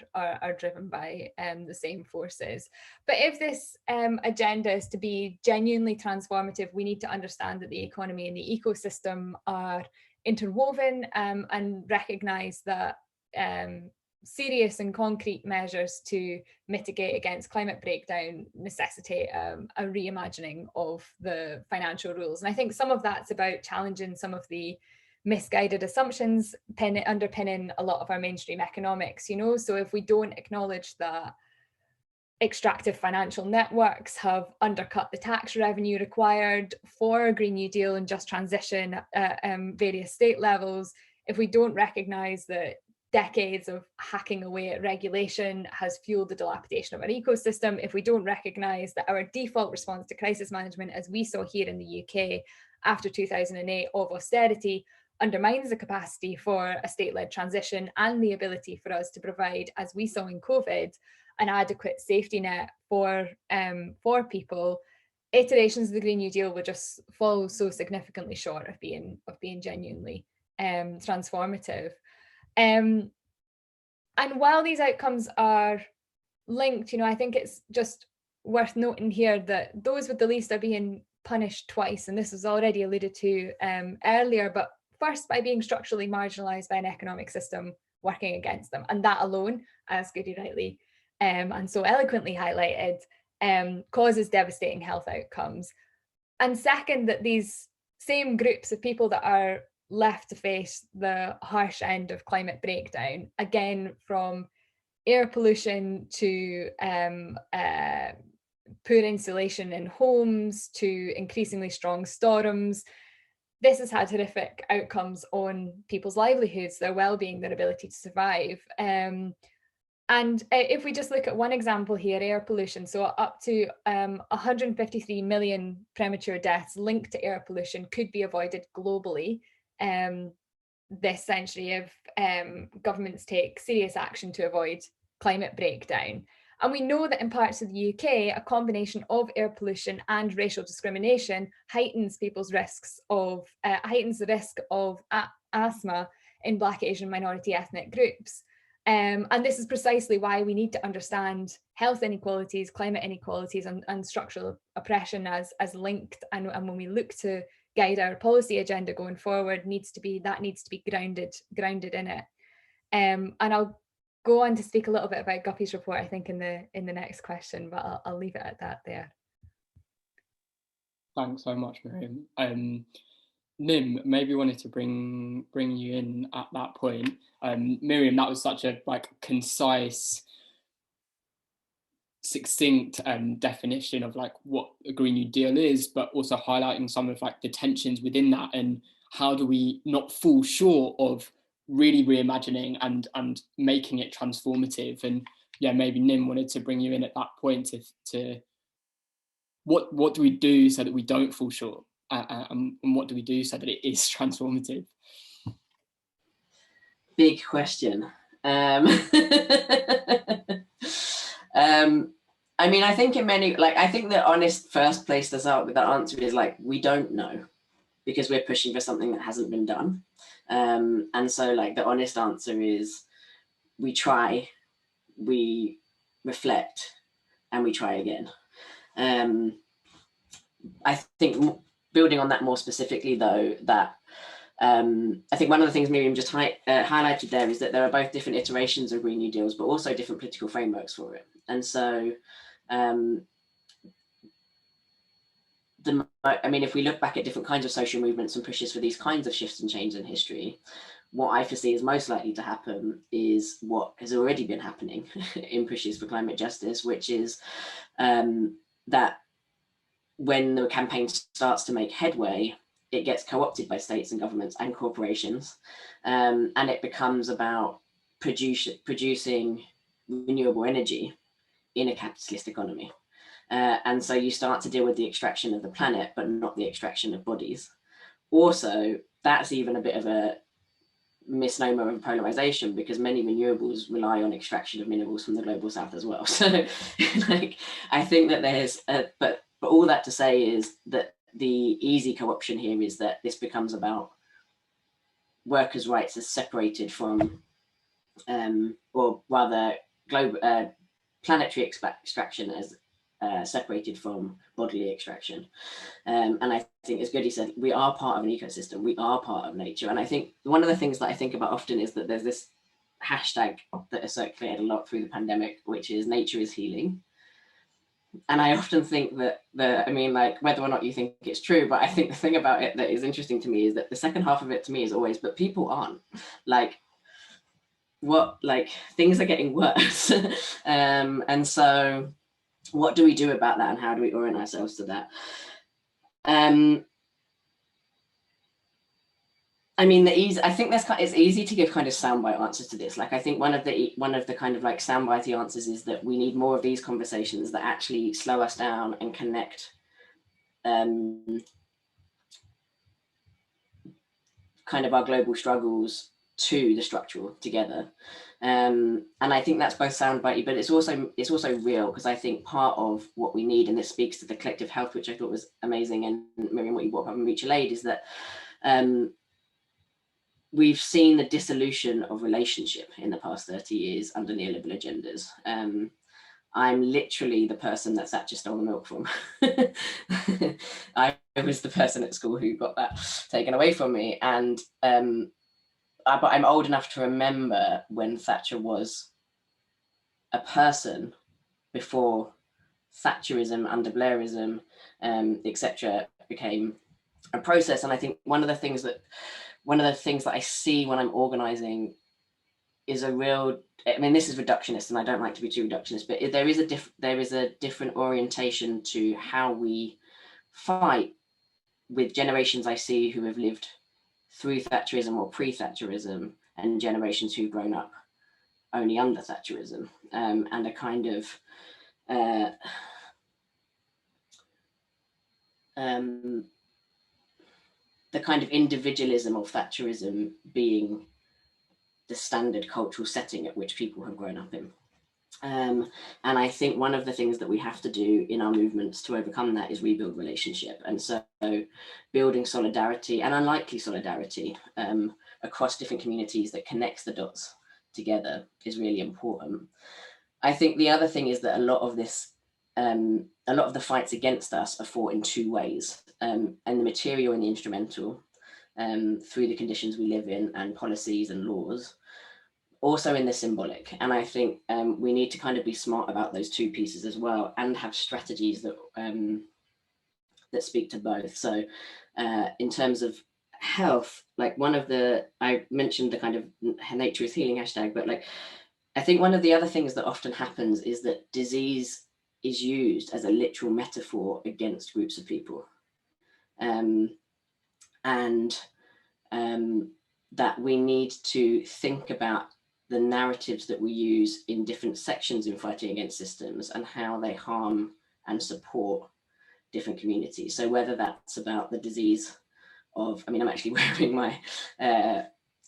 driven by the same forces. But if this agenda is to be genuinely transformative, we need to understand that the economy and the ecosystem are interwoven, and recognise that serious and concrete measures to mitigate against climate breakdown necessitate a reimagining of the financial rules. And I think some of that's about challenging some of the misguided assumptions underpinning a lot of our mainstream economics, so if we don't acknowledge that extractive financial networks have undercut the tax revenue required for a Green New Deal and just transition at various state levels, if we don't recognise that decades of hacking away at regulation has fueled the dilapidation of our ecosystem, if we don't recognise that our default response to crisis management, as we saw here in the UK after 2008 of austerity, undermines the capacity for a state-led transition and the ability for us to provide, as we saw in COVID, an adequate safety net for people, iterations of the Green New Deal will just fall so significantly short of being genuinely transformative. And while these outcomes are linked, I think it's just worth noting here that those with the least are being punished twice, and this was already alluded to earlier, but first by being structurally marginalised by an economic system working against them, and that alone, as Guddi rightly and so eloquently highlighted, causes devastating health outcomes. And second, that these same groups of people that are left to face the harsh end of climate breakdown, again from air pollution to poor insulation in homes to increasingly strong storms, this has had horrific outcomes on people's livelihoods, their well-being, their ability to survive. And And if we just look at one example here, air pollution, so up to 153 million premature deaths linked to air pollution could be avoided globally this century if governments take serious action to avoid climate breakdown. And we know that in parts of the UK, a combination of air pollution and racial discrimination heightens people's risks of, heightens the risk of asthma in Black, Asian, minority ethnic groups. And this is precisely why we need to understand health inequalities, climate inequalities, and structural oppression as linked. And when we look to guide our policy agenda going forward, needs to be grounded in it. And I'll go on to speak a little bit about Guppi's report, I think, in the next question, but I'll leave it at that there. Thanks so much, Miriam. Nim, maybe wanted to bring you in at that point. Miriam, that was such a concise, succinct definition of what a Green New Deal is, but also highlighting some of the tensions within that, and how do we not fall short of really reimagining and making it transformative. And yeah, maybe Nim wanted to bring you in at that point to what do we do so that we don't fall short, and what do we do so that it is transformative? Big question. I mean, I think in many, I think the honest first place to start with that answer is we don't know, because we're pushing for something that hasn't been done. And so the honest answer is we try, we reflect, and we try again. I think building on that more specifically though, that I think one of the things Miriam just highlighted there is that there are both different iterations of Green New Deals, but also different political frameworks for it. And so, I mean, if we look back at different kinds of social movements and pushes for these kinds of shifts and change in history, what I foresee is most likely to happen is what has already been happening in pushes for climate justice, which is that when the campaign starts to make headway, it gets co-opted by states and governments and corporations, and it becomes about producing renewable energy in a capitalist economy. And so you start to deal with the extraction of the planet, but not the extraction of bodies. Also, that's even a bit of a misnomer of polarization, because many renewables rely on extraction of minerals from the global south as well. So I think that there's, but all that to say is that the easy co-option here is that this becomes about workers' rights as separated from, or rather global planetary extraction as separated from bodily extraction. And I think, as Guddi said, we are part of an ecosystem, we are part of nature. And I think one of the things that I think about often is that there's this hashtag that has circulated a lot through the pandemic, which is nature is healing. And I often think that I mean, whether or not you think it's true, but I think the thing about it that is interesting to me is that the second half of it to me is always, but people aren't. Things are getting worse. And so what do we do about that, and how do we orient ourselves to that? I mean, I think it's easy to give kind of soundbite answers to this. I think one of the kind of soundbitey answers is that we need more of these conversations that actually slow us down and connect kind of our global struggles to the structural together. And I think that's both soundbitey, but it's also real, because I think part of what we need, and this speaks to the collective health, which I thought was amazing, and Miriam, what you brought up in Mutual Aid, is that we've seen the dissolution of relationship in the past 30 years under neoliberal agendas. I'm literally the person that Thatcher stole the milk from. I was the person at school who got that taken away from me. And but I'm old enough to remember when Thatcher was a person before Thatcherism, under Blairism, etc., became a process. And I think one of the things that I see when I'm organizing is a real, I mean, this is reductionist, and I don't like to be too reductionist, but there is a different orientation to how we fight with generations I see who have lived through Thatcherism or pre-Thatcherism, and generations who've grown up only under Thatcherism, and a kind of the kind of individualism of Thatcherism being the standard cultural setting at which people have grown up in. And I think one of the things that we have to do in our movements to overcome that is rebuild relationship. And so building solidarity and unlikely solidarity across different communities that connects the dots together is really important. I think the other thing is that a lot of this, a lot of the fights against us are fought in two ways, and the material and the instrumental, through the conditions we live in and policies and laws, also in the symbolic. And I think we need to kind of be smart about those two pieces as well, and have strategies that that speak to both. So in terms of health, like I mentioned the kind of nature is healing hashtag, but like, I think one of the other things that often happens is that disease is used as a literal metaphor against groups of people. That we need to think about the narratives that we use in different sections in fighting against systems and how they harm and support different communities. So whether that's about the disease of, I mean, I'm actually wearing my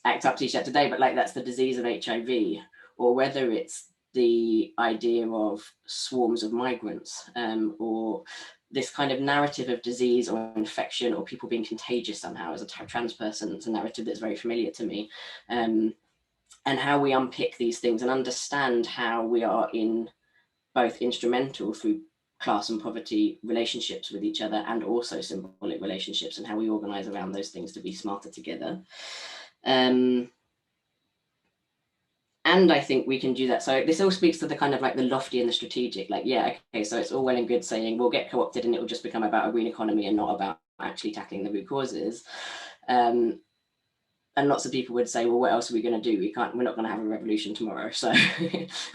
ACT UP t-shirt today, but like that's the disease of HIV, or whether it's the idea of swarms of migrants, or this kind of narrative of disease or infection or people being contagious somehow. As a trans person, it's a narrative that's very familiar to me. And how we unpick these things and understand how we are in both instrumental through class and poverty relationships with each other, and also symbolic relationships, and how we organize around those things to be smarter together. And I think we can do that. So this all speaks to the kind of like the lofty and the strategic, like, yeah, okay, so it's all well and good saying we'll get co-opted and it will just become about a green economy and not about actually tackling the root causes. And lots of people would say, well, what else are we going to do? We're not going to have a revolution tomorrow. So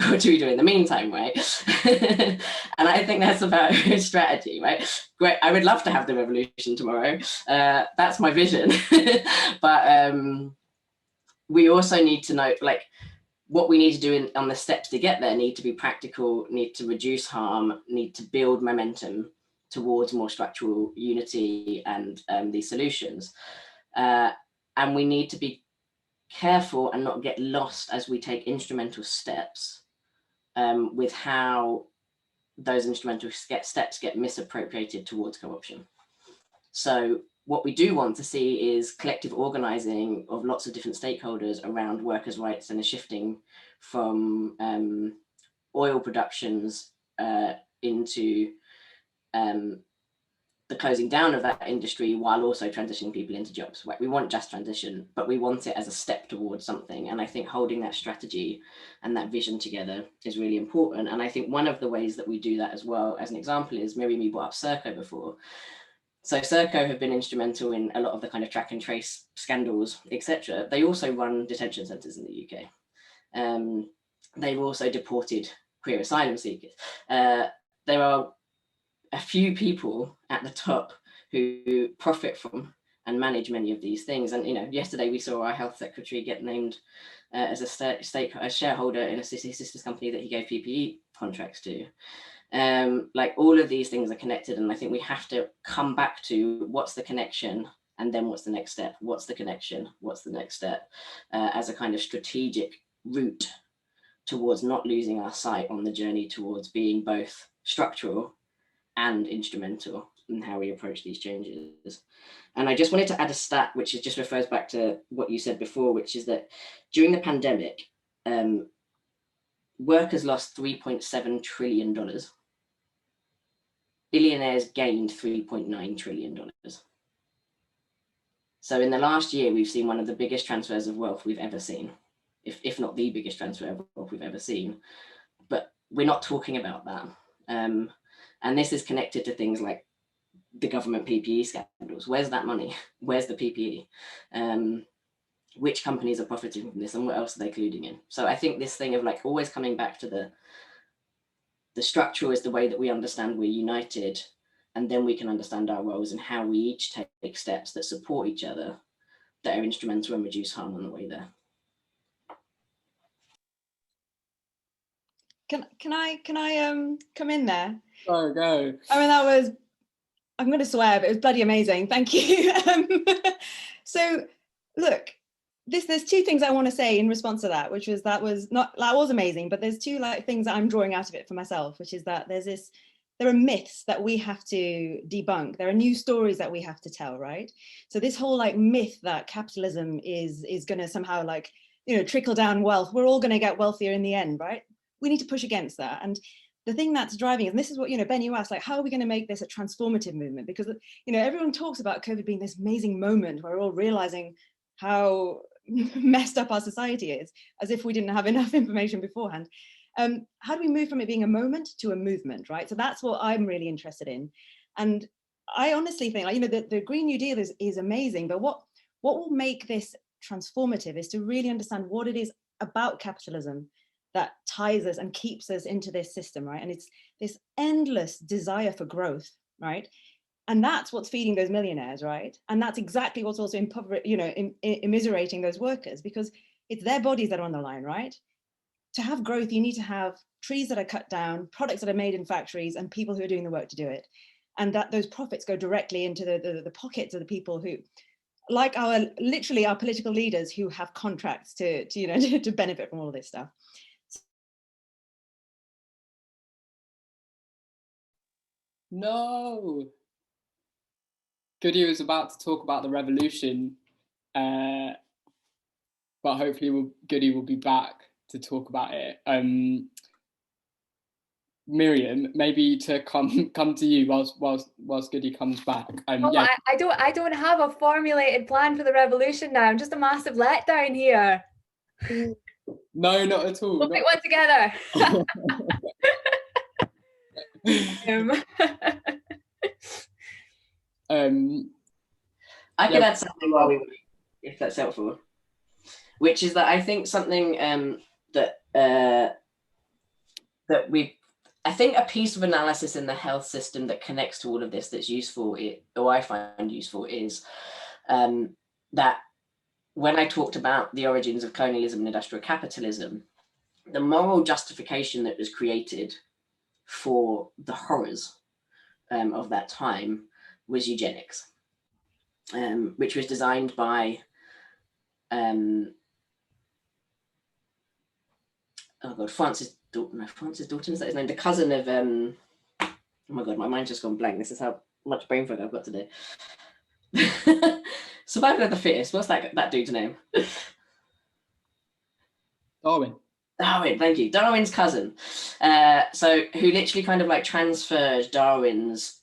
what do we do in the meantime, right? And I think that's about strategy, right? Great. I would love to have the revolution tomorrow. That's my vision. But we also need to know, like, what we need to do on the steps to get there need to be practical, need to reduce harm, need to build momentum towards more structural unity and these solutions. And we need to be careful and not get lost as we take instrumental steps with how those instrumental steps get misappropriated towards co-option. So what we do want to see is collective organizing of lots of different stakeholders around workers' rights, and a shifting from oil productions into the closing down of that industry, while also transitioning people into jobs. Right? We want just transition, but we want it as a step towards something. And I think holding that strategy and that vision together is really important. And I think one of the ways that we do that as well, as an example, is Miriam, you brought up Serco before. So Serco have been instrumental in a lot of the kind of track and trace scandals, etc. They also run detention centres in the UK. They've also deported queer asylum seekers. There are a few people at the top who profit from and manage many of these things. And, you know, yesterday we saw our health secretary get named as a shareholder in a sisters company that he gave PPE contracts to. Like, all of these things are connected, and I think we have to come back to what's the connection, and then what's the next step? What's the connection? What's the next step? As a kind of strategic route towards not losing our sight on the journey towards being both structural and instrumental in how we approach these changes. And I just wanted to add a stat, which is just refers back to what you said before, which is that during the pandemic, workers lost $3.7 trillion. Billionaires gained $3.9 trillion. So in the last year, we've seen one of the biggest transfers of wealth we've ever seen, if not the biggest transfer of wealth we've ever seen. But we're not talking about that. And this is connected to things like the government PPE scandals. Where's that money? Where's the PPE? Which companies are profiting from this, and what else are they colluding in? So I think this thing of like always coming back to the structure is the way that we understand we're united, and then we can understand our roles and how we each take steps that support each other, that are instrumental and reduce harm on the way there. Can I come in there? Go. I mean, I'm going to swear, but it was bloody amazing. Thank you. So look, there's two things I want to say in response to that, which was that was amazing, but there's two like things that I'm drawing out of it for myself, which is that there are myths that we have to debunk. There are new stories that we have to tell, right? So this whole like myth that capitalism is going to somehow like, trickle down wealth. We're all going to get wealthier in the end, right? We need to push against that. And the thing that's driving, and this is what, Ben, you asked, like, how are we going to make this a transformative movement? Because, everyone talks about COVID being this amazing moment where we're all realizing how messed up our society is, as if we didn't have enough information beforehand. How do we move from it being a moment to a movement, right? So that's what I'm really interested in. And I honestly think, like, the Green New Deal is amazing, but what will make this transformative is to really understand what it is about capitalism that ties us and keeps us into this system, right? And it's this endless desire for growth, right? And that's what's feeding those millionaires, right? And that's exactly what's also immiserating those workers, because it's their bodies that are on the line, right? To have growth, you need to have trees that are cut down, products that are made in factories, and people who are doing the work to do it. And that those profits go directly into the pockets of the people who, like literally our political leaders, who have contracts to to benefit from all of this stuff. No. Guddi was about to talk about the revolution, but hopefully Guddi will be back to talk about it. Miriam, maybe to come to you whilst Guddi comes back. Yeah. I don't have a formulated plan for the revolution now. I'm just a massive letdown here. No, not at all. We'll pick one together. I could add something while we wait, if that's helpful, which is that I think something I think a piece of analysis in the health system that connects to all of this that's useful, or I find useful, is that when I talked about the origins of colonialism and industrial capitalism, the moral justification that was created for the horrors of that time was eugenics, which was designed by Francis Dalton, is that his name? The cousin of oh my god, my mind's just gone blank. This is how much brain fog I've got today. Survival of the fittest. What's that dude's name? Darwin, thank you. Darwin's cousin. So who literally kind of like transferred Darwin's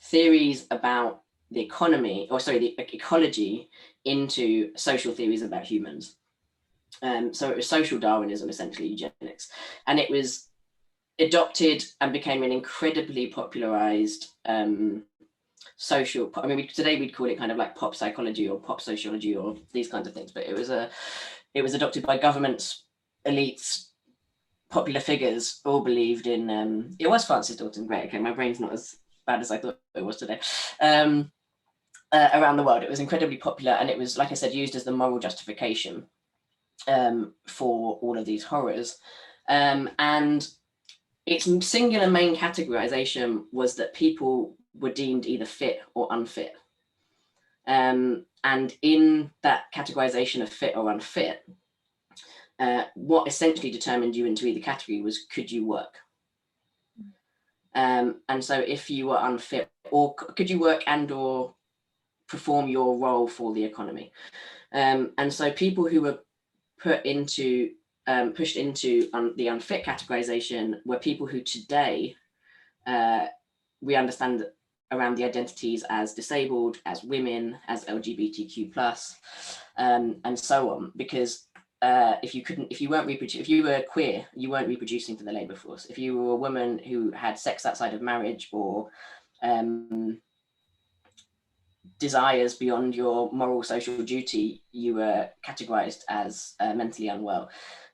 theories about the ecology into social theories about humans. So it was social Darwinism, essentially eugenics, and it was adopted and became an incredibly popularized social. I mean, today we'd call it kind of like pop psychology or pop sociology or these kinds of things, but it was adopted by governments, elites, popular figures, all believed in. It was Francis Dalton. Great. Okay, my brain's not as bad as I thought it was today. Around the world, it was incredibly popular, and it was, like I said, used as the moral justification for all of these horrors. And its singular main categorization was that people were deemed either fit or unfit. And in that categorization of fit or unfit, what essentially determined you into either category was, could you work? And so if you were unfit, or could you work and or perform your role for the economy? And so people who were pushed into the unfit categorization were people who today we understand around the identities as disabled, as women, as LGBTQ+, and so on. Because if you were queer, you weren't reproducing for the labour force. If you were a woman who had sex outside of marriage or desires beyond your moral social duty, you were categorized as mentally unwell.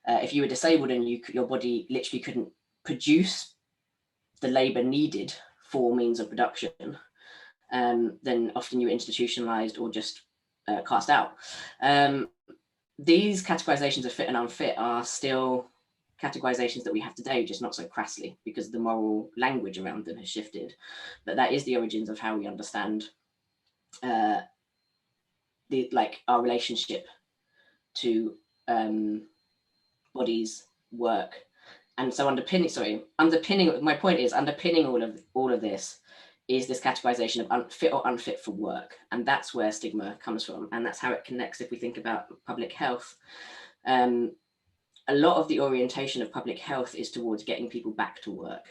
If you were disabled and your body literally couldn't produce the labor needed for means of production, then often you were institutionalized or just cast out. these categorizations of fit and unfit are still categorizations that we have today, just not so crassly, because the moral language around them has shifted. But that is the origins of how we understand our relationship to bodies, work. And so underpinning my point is underpinning all of this is this categorization of fit or unfit for work. And that's where stigma comes from. And that's how it connects if we think about public health. A lot of the orientation of public health is towards getting people back to work.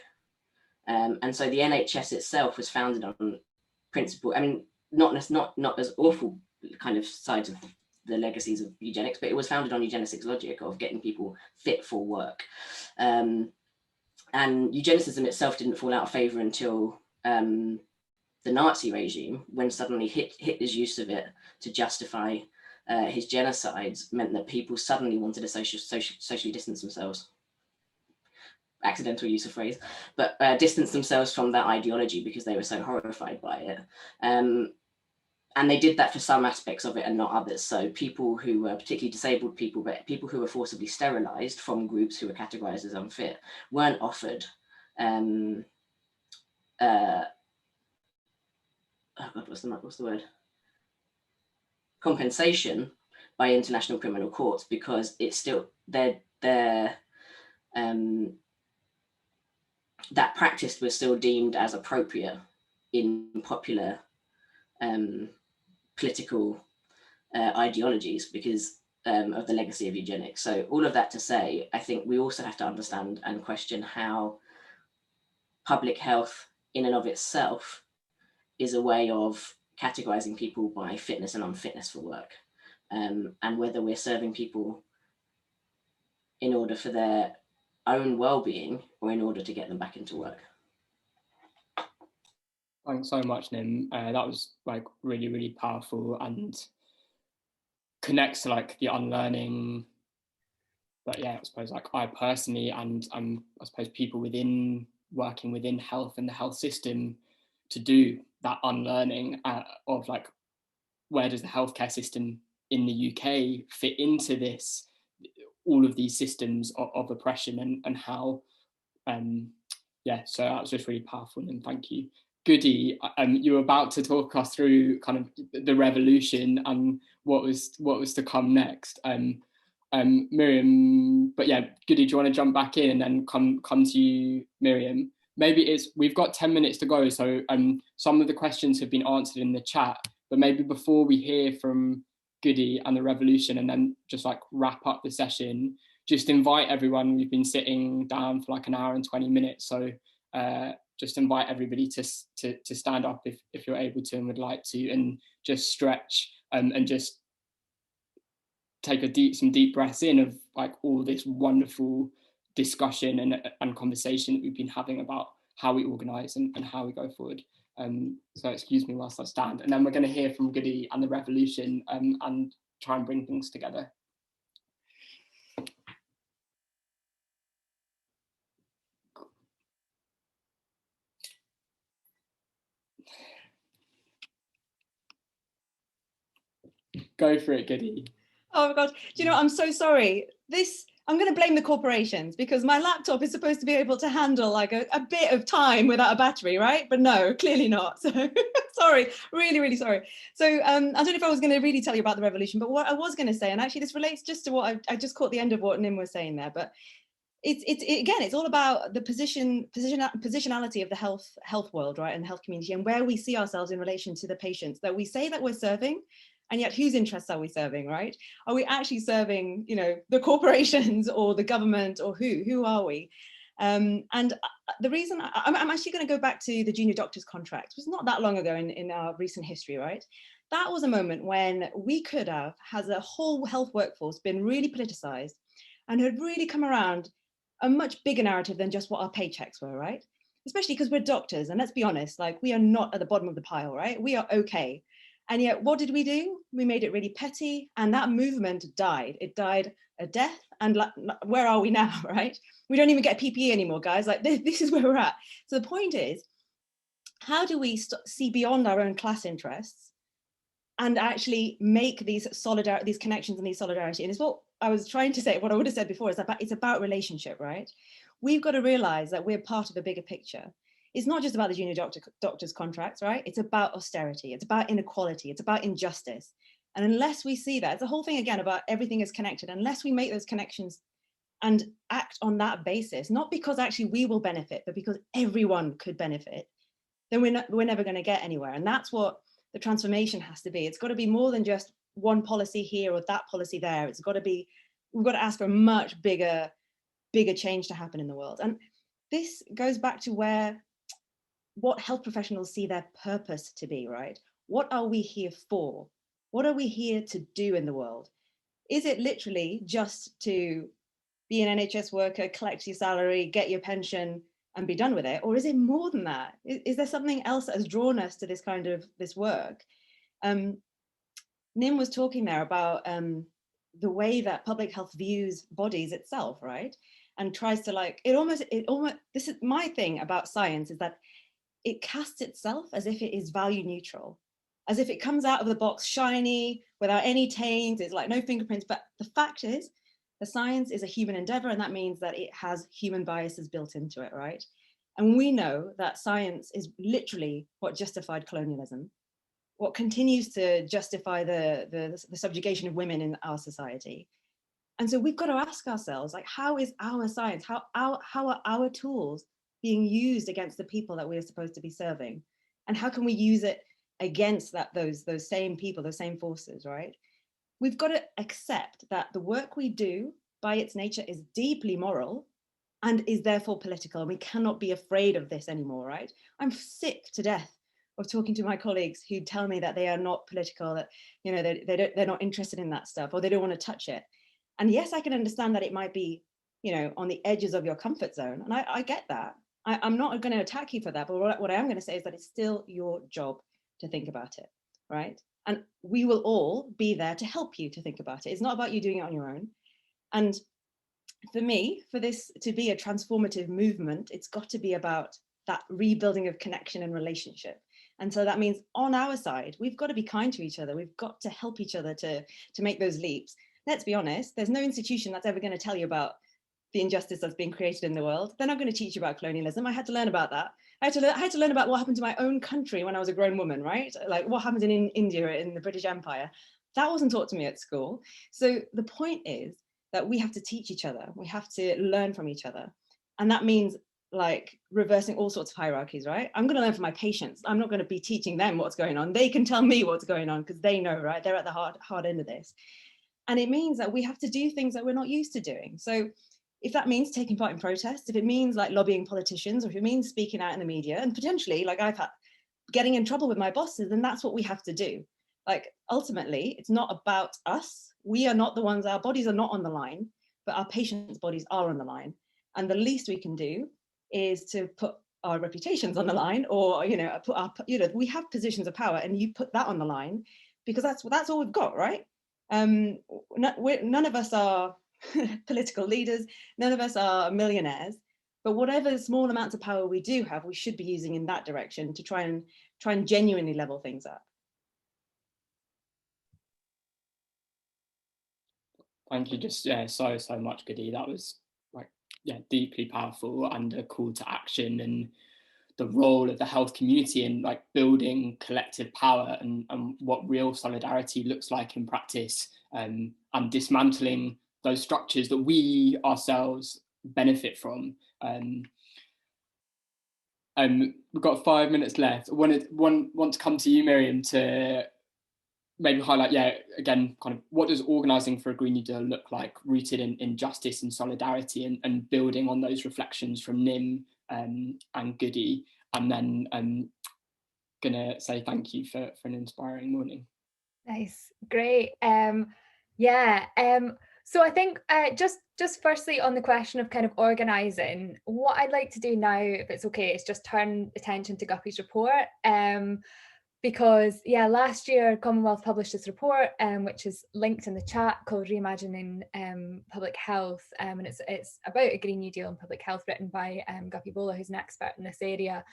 And so the NHS itself was founded on principle, I mean, not as awful kind of sides of the legacies of eugenics, but it was founded on eugenicist logic of getting people fit for work. And eugenicism itself didn't fall out of favor until the Nazi regime, when suddenly Hitler's use of it to justify his genocides meant that people suddenly wanted to socially distance themselves. Accidental use of phrase, but distance themselves from that ideology because they were so horrified by it. And they did that for some aspects of it and not others. So people who were particularly disabled people, but people who were forcibly sterilized from groups who were categorized as unfit, weren't offered what's the word? Compensation by international criminal courts, because it's still that practice was still deemed as appropriate in popular political ideologies because of the legacy of eugenics. So all of that to say, I think we also have to understand and question how public health in and of itself is a way of categorizing people by fitness and unfitness for work, and whether we're serving people in order for their own well-being or in order to get them back into work. Thanks so much, Nim. That was like really, really powerful and connects to like the unlearning. But yeah, I suppose like I personally and I suppose people working within health and the health system to do that unlearning of like, where does the healthcare system in the UK fit into this, all of these systems of oppression and how, so that was just really powerful, and thank you. Guddi, you were about to talk us through kind of the revolution and what was to come next. Miriam, but yeah, Guddi, do you want to jump back in and then come to you, Miriam? Maybe we've got 10 minutes to go, so some of the questions have been answered in the chat, but maybe before we hear from Guddi and the revolution and then just like wrap up the session, just invite everyone. We've been sitting down for like an hour and 20 minutes, so just invite everybody to stand up if you're able to and would like to, and just stretch and just take some deep breaths in of like all this wonderful discussion and conversation that we've been having about how we organise and how we go forward. So excuse me whilst I stand, and then we're going to hear from Guddi and the revolution and try and bring things together. Go for it, Guddi. Oh my God, do you know, I'm so sorry. I'm going to blame the corporations, because my laptop is supposed to be able to handle like a bit of time without a battery, right? But no, clearly not. So sorry, really, really sorry. So I don't know if I was going to really tell you about the revolution, but what I was going to say, and actually this relates just to what I just caught the end of what Nim was saying there, but it's all about the positionality of the health world, right, and the health community, and where we see ourselves in relation to the patients that we say that we're serving. And yet whose interests are we serving, right? Are we actually serving, you know, the corporations or the government, or who are we? And the reason I'm actually going to go back to the junior doctors contract. It was not that long ago in our recent history, right? That was a moment when we could have, as a whole health workforce, been really politicized and had really come around a much bigger narrative than just what our paychecks were, right? Especially because we're doctors, and let's be honest, like, we are not at the bottom of the pile, right? We are okay. And yet, what did we do? We made it really petty, and that movement died. It died a death, and where are we now, right? We don't even get PPE anymore, guys. Like, this is where we're at. So the point is, how do we see beyond our own class interests and actually make these connections and these solidarity. And it's what I was trying to say, what I would have said before, is that it's about relationship, right? We've got to realize that we're part of a bigger picture. It's not just about the junior doctor's contracts, right? It's about austerity, it's about inequality, it's about injustice. And unless we see that, it's the whole thing again about everything is connected, unless we make those connections and act on that basis, not because actually we will benefit, but because everyone could benefit, then we're never going to get anywhere. And that's what the transformation has to be. It's got to be more than just one policy here or that policy there. It's got to be, we've got to ask for a much bigger change to happen in the world. And this goes back to what health professionals see their purpose to be, right? What are we here for? What are we here to do in the world? Is it literally just to be an NHS worker, collect your salary, get your pension, and be done with it? Or is it more than that? Is there something else that has drawn us to this work? Nim was talking there about the way that public health views bodies itself, right? And tries to this is my thing about science, is that it casts itself as if it is value neutral, as if it comes out of the box shiny, without any taint, it's like no fingerprints. But the fact is, the science is a human endeavor, and that means that it has human biases built into it, right? And we know that science is literally what justified colonialism, what continues to justify the subjugation of women in our society. And so we've got to ask ourselves, like, how is our science, how are our tools being used against the people that we're supposed to be serving? And how can we use it against those same people, those same forces, right? We've got to accept that the work we do by its nature is deeply moral and is therefore political. And we cannot be afraid of this anymore, right? I'm sick to death of talking to my colleagues who tell me that they are not political, that they're not interested in that stuff, or they don't want to touch it. And yes, I can understand that it might be, on the edges of your comfort zone. And I get that. I'm not going to attack you for that. But what I am going to say is that it's still your job to think about it, right? And we will all be there to help you to think about it. It's not about you doing it on your own. And for me, for this to be a transformative movement, it's got to be about that rebuilding of connection and relationship. And so that means on our side, we've got to be kind to each other. We've got to help each other to make those leaps. Let's be honest, there's no institution that's ever going to tell you about the injustice that's being created in the world. They're not going to teach you about colonialism. I had to learn about that. I had to learn about what happened to my own country when I was a grown woman, right? Like what happened in India, in the British Empire. That wasn't taught to me at school. So the point is that we have to teach each other. We have to learn from each other. And that means like reversing all sorts of hierarchies, right? I'm going to learn from my patients. I'm not going to be teaching them what's going on. They can tell me what's going on because they know, right? They're at the hard end of this. And it means that we have to do things that we're not used to doing. So if that means taking part in protests, if it means like lobbying politicians, or if it means speaking out in the media, and potentially like I've had getting in trouble with my bosses, then that's what we have to do. Like ultimately, it's not about us. We are not the ones, our bodies are not on the line, but our patients' bodies are on the line. And the least we can do is to put our reputations on the line, or, we have positions of power and you put that on the line because that's all we've got, right? None of us are political leaders, none of us are millionaires, but whatever small amounts of power we do have, we should be using in that direction to try and genuinely level things up. Thank you just so much, Guddi. That was deeply powerful and a call to action, and the role of the health community in like building collective power and what real solidarity looks like in practice, and dismantling those structures that we ourselves benefit from. We've got 5 minutes left. I want to come to you, Miriam, to maybe highlight, again, kind of what does organising for a Green New Deal look like, rooted in justice and solidarity, and building on those reflections from Nim and Guddi, and then I'm gonna say thank you for an inspiring morning. Nice, great. So I think just firstly on the question of kind of organising, what I'd like to do now, if it's okay, is just turn attention to Guppi's report. Because last year Commonwealth published this report, which is linked in the chat, called Reimagining Public Health, and it's about a Green New Deal in public health, written by Guppi Bola, who's an expert in this area.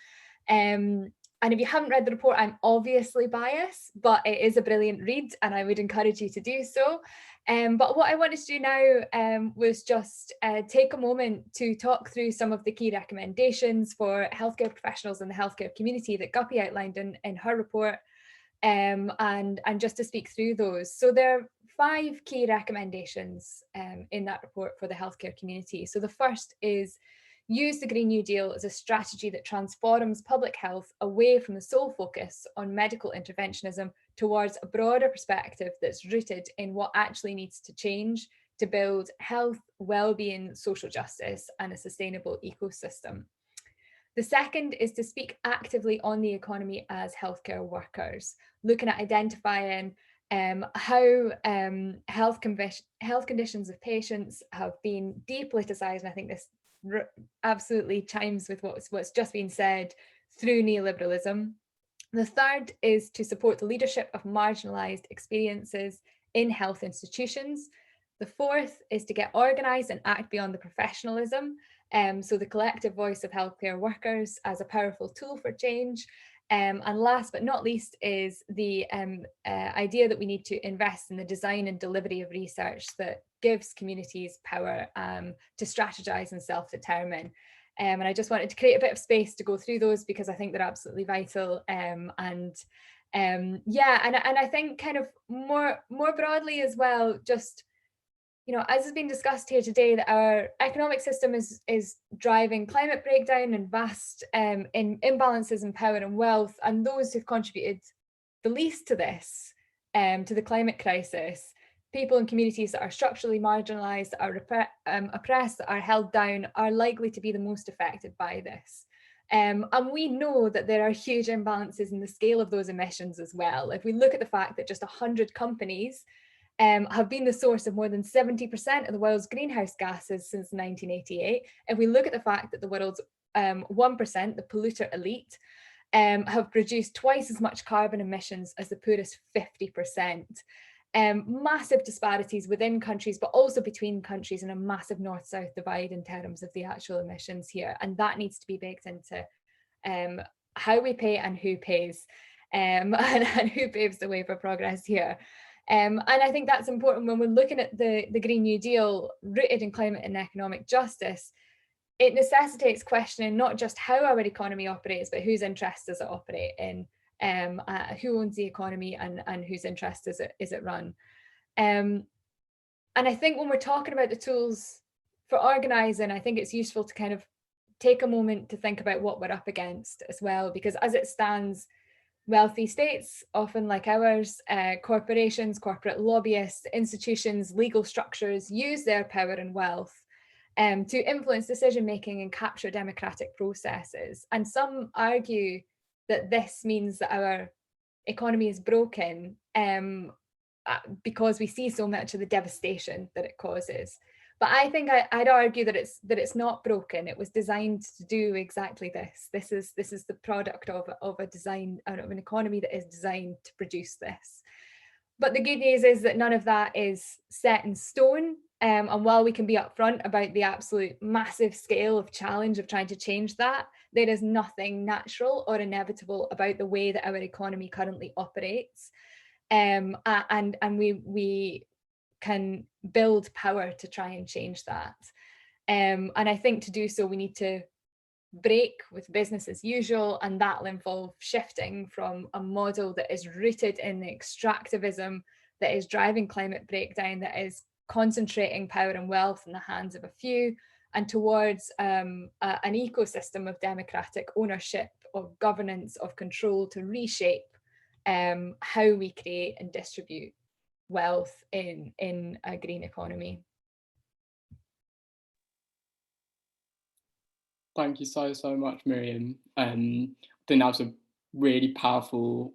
and if you haven't read the report, I'm obviously biased, but it is a brilliant read and I would encourage you to do so. But what I wanted to do now was just take a moment to talk through some of the key recommendations for healthcare professionals in the healthcare community that Guddi outlined in her report, and just to speak through those. So there are 5 key recommendations in that report for the healthcare community. So the first is use the Green New Deal as a strategy that transforms public health away from the sole focus on medical interventionism towards a broader perspective that's rooted in what actually needs to change to build health, well-being, social justice, and a sustainable ecosystem. The second is to speak actively on the economy as healthcare workers, looking at identifying how health conditions of patients have been depoliticized, and I think this absolutely chimes with what's just been said, through neoliberalism. The third is to support the leadership of marginalised experiences in health institutions. The fourth is to get organised and act beyond the professionalism, so the collective voice of healthcare workers as a powerful tool for change. And last but not least is the idea that we need to invest in the design and delivery of research that gives communities power to strategize and self-determine. And I just wanted to create a bit of space to go through those because I think they're absolutely vital. And I think kind of more broadly as well, just, you know, as has been discussed here today, that our economic system is driving climate breakdown and vast imbalances in power and wealth, and those who've contributed the least to this, to the climate crisis, people in communities that are structurally marginalised, that are oppressed, that are held down, are likely to be the most affected by this. And we know that there are huge imbalances in the scale of those emissions as well. If we look at the fact that just 100 companies have been the source of more than 70% of the world's greenhouse gases since 1988. If we look at the fact that the world's 1%, the polluter elite, have produced twice as much carbon emissions as the poorest 50%. Massive disparities within countries, but also between countries, and a massive north-south divide in terms of the actual emissions here. And that needs to be baked into how we pay and who pays, and who paves the way for progress here. And I think that's important when we're looking at the Green New Deal rooted in climate and economic justice. It necessitates questioning not just how our economy operates, but whose interests does it operate in, who owns the economy, and whose interest is it run. And I think when we're talking about the tools for organising, I think it's useful to kind of take a moment to think about what we're up against as well, because as it stands, wealthy states, often like ours, corporations, corporate lobbyists, institutions, legal structures use their power and wealth to influence decision-making and capture democratic processes. And some argue that this means that our economy is broken because we see so much of the devastation that it causes. But I think I'd argue that it's not broken. It was designed to do exactly this. This is the product of a design, of an economy that is designed to produce this. But the good news is that none of that is set in stone. And while we can be upfront about the absolute massive scale of challenge of trying to change that, there is nothing natural or inevitable about the way that our economy currently operates. And we can build power to try and change that. And I think to do so, we need to break with business as usual, and that'll involve shifting from a model that is rooted in the extractivism that is driving climate breakdown, that is concentrating power and wealth in the hands of a few, and towards an ecosystem of democratic ownership, of governance, of control, to reshape how we create and distribute wealth in a green economy. Thank you so much, Miriam. I think that was a really powerful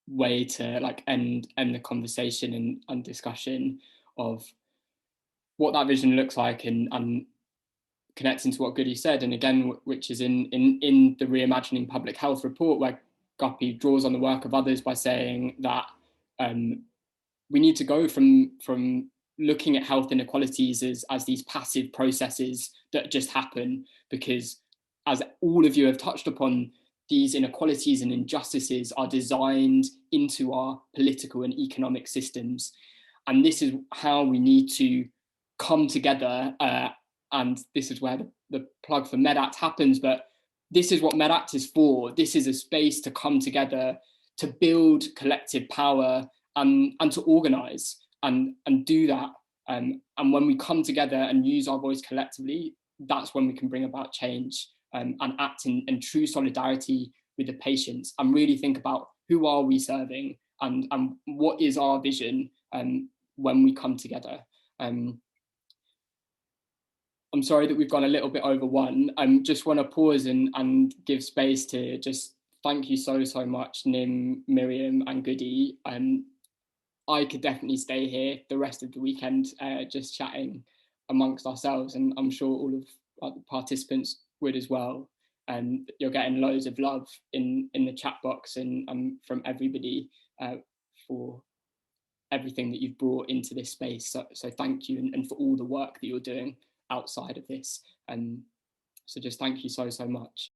way to like end the conversation and discussion of what that vision looks like, and connecting to what Guddi said, and again, which is in the Reimagining Public Health report, where Guddi draws on the work of others by saying that we need to go from looking at health inequalities as these passive processes that just happen, because as all of you have touched upon, these inequalities and injustices are designed into our political and economic systems. And this is how we need to come together. And this is where the plug for MedAct happens, but this is what MedAct is for. This is a space to come together, to build collective power, and to organise and do that. And when we come together and use our voice collectively, that's when we can bring about change, and act in true solidarity with the patients, and really think about who are we serving, and what is our vision when we come together. I'm sorry that we've gone a little bit over one. I just want to pause and give space to just thank you so much, Nim, Miriam and Guddi. I could definitely stay here the rest of the weekend just chatting amongst ourselves, and I'm sure all of the participants would as well. And you're getting loads of love in the chat box and from everybody for everything that you've brought into this space. So thank you, and for all the work that you're doing outside of this. So just thank you so much.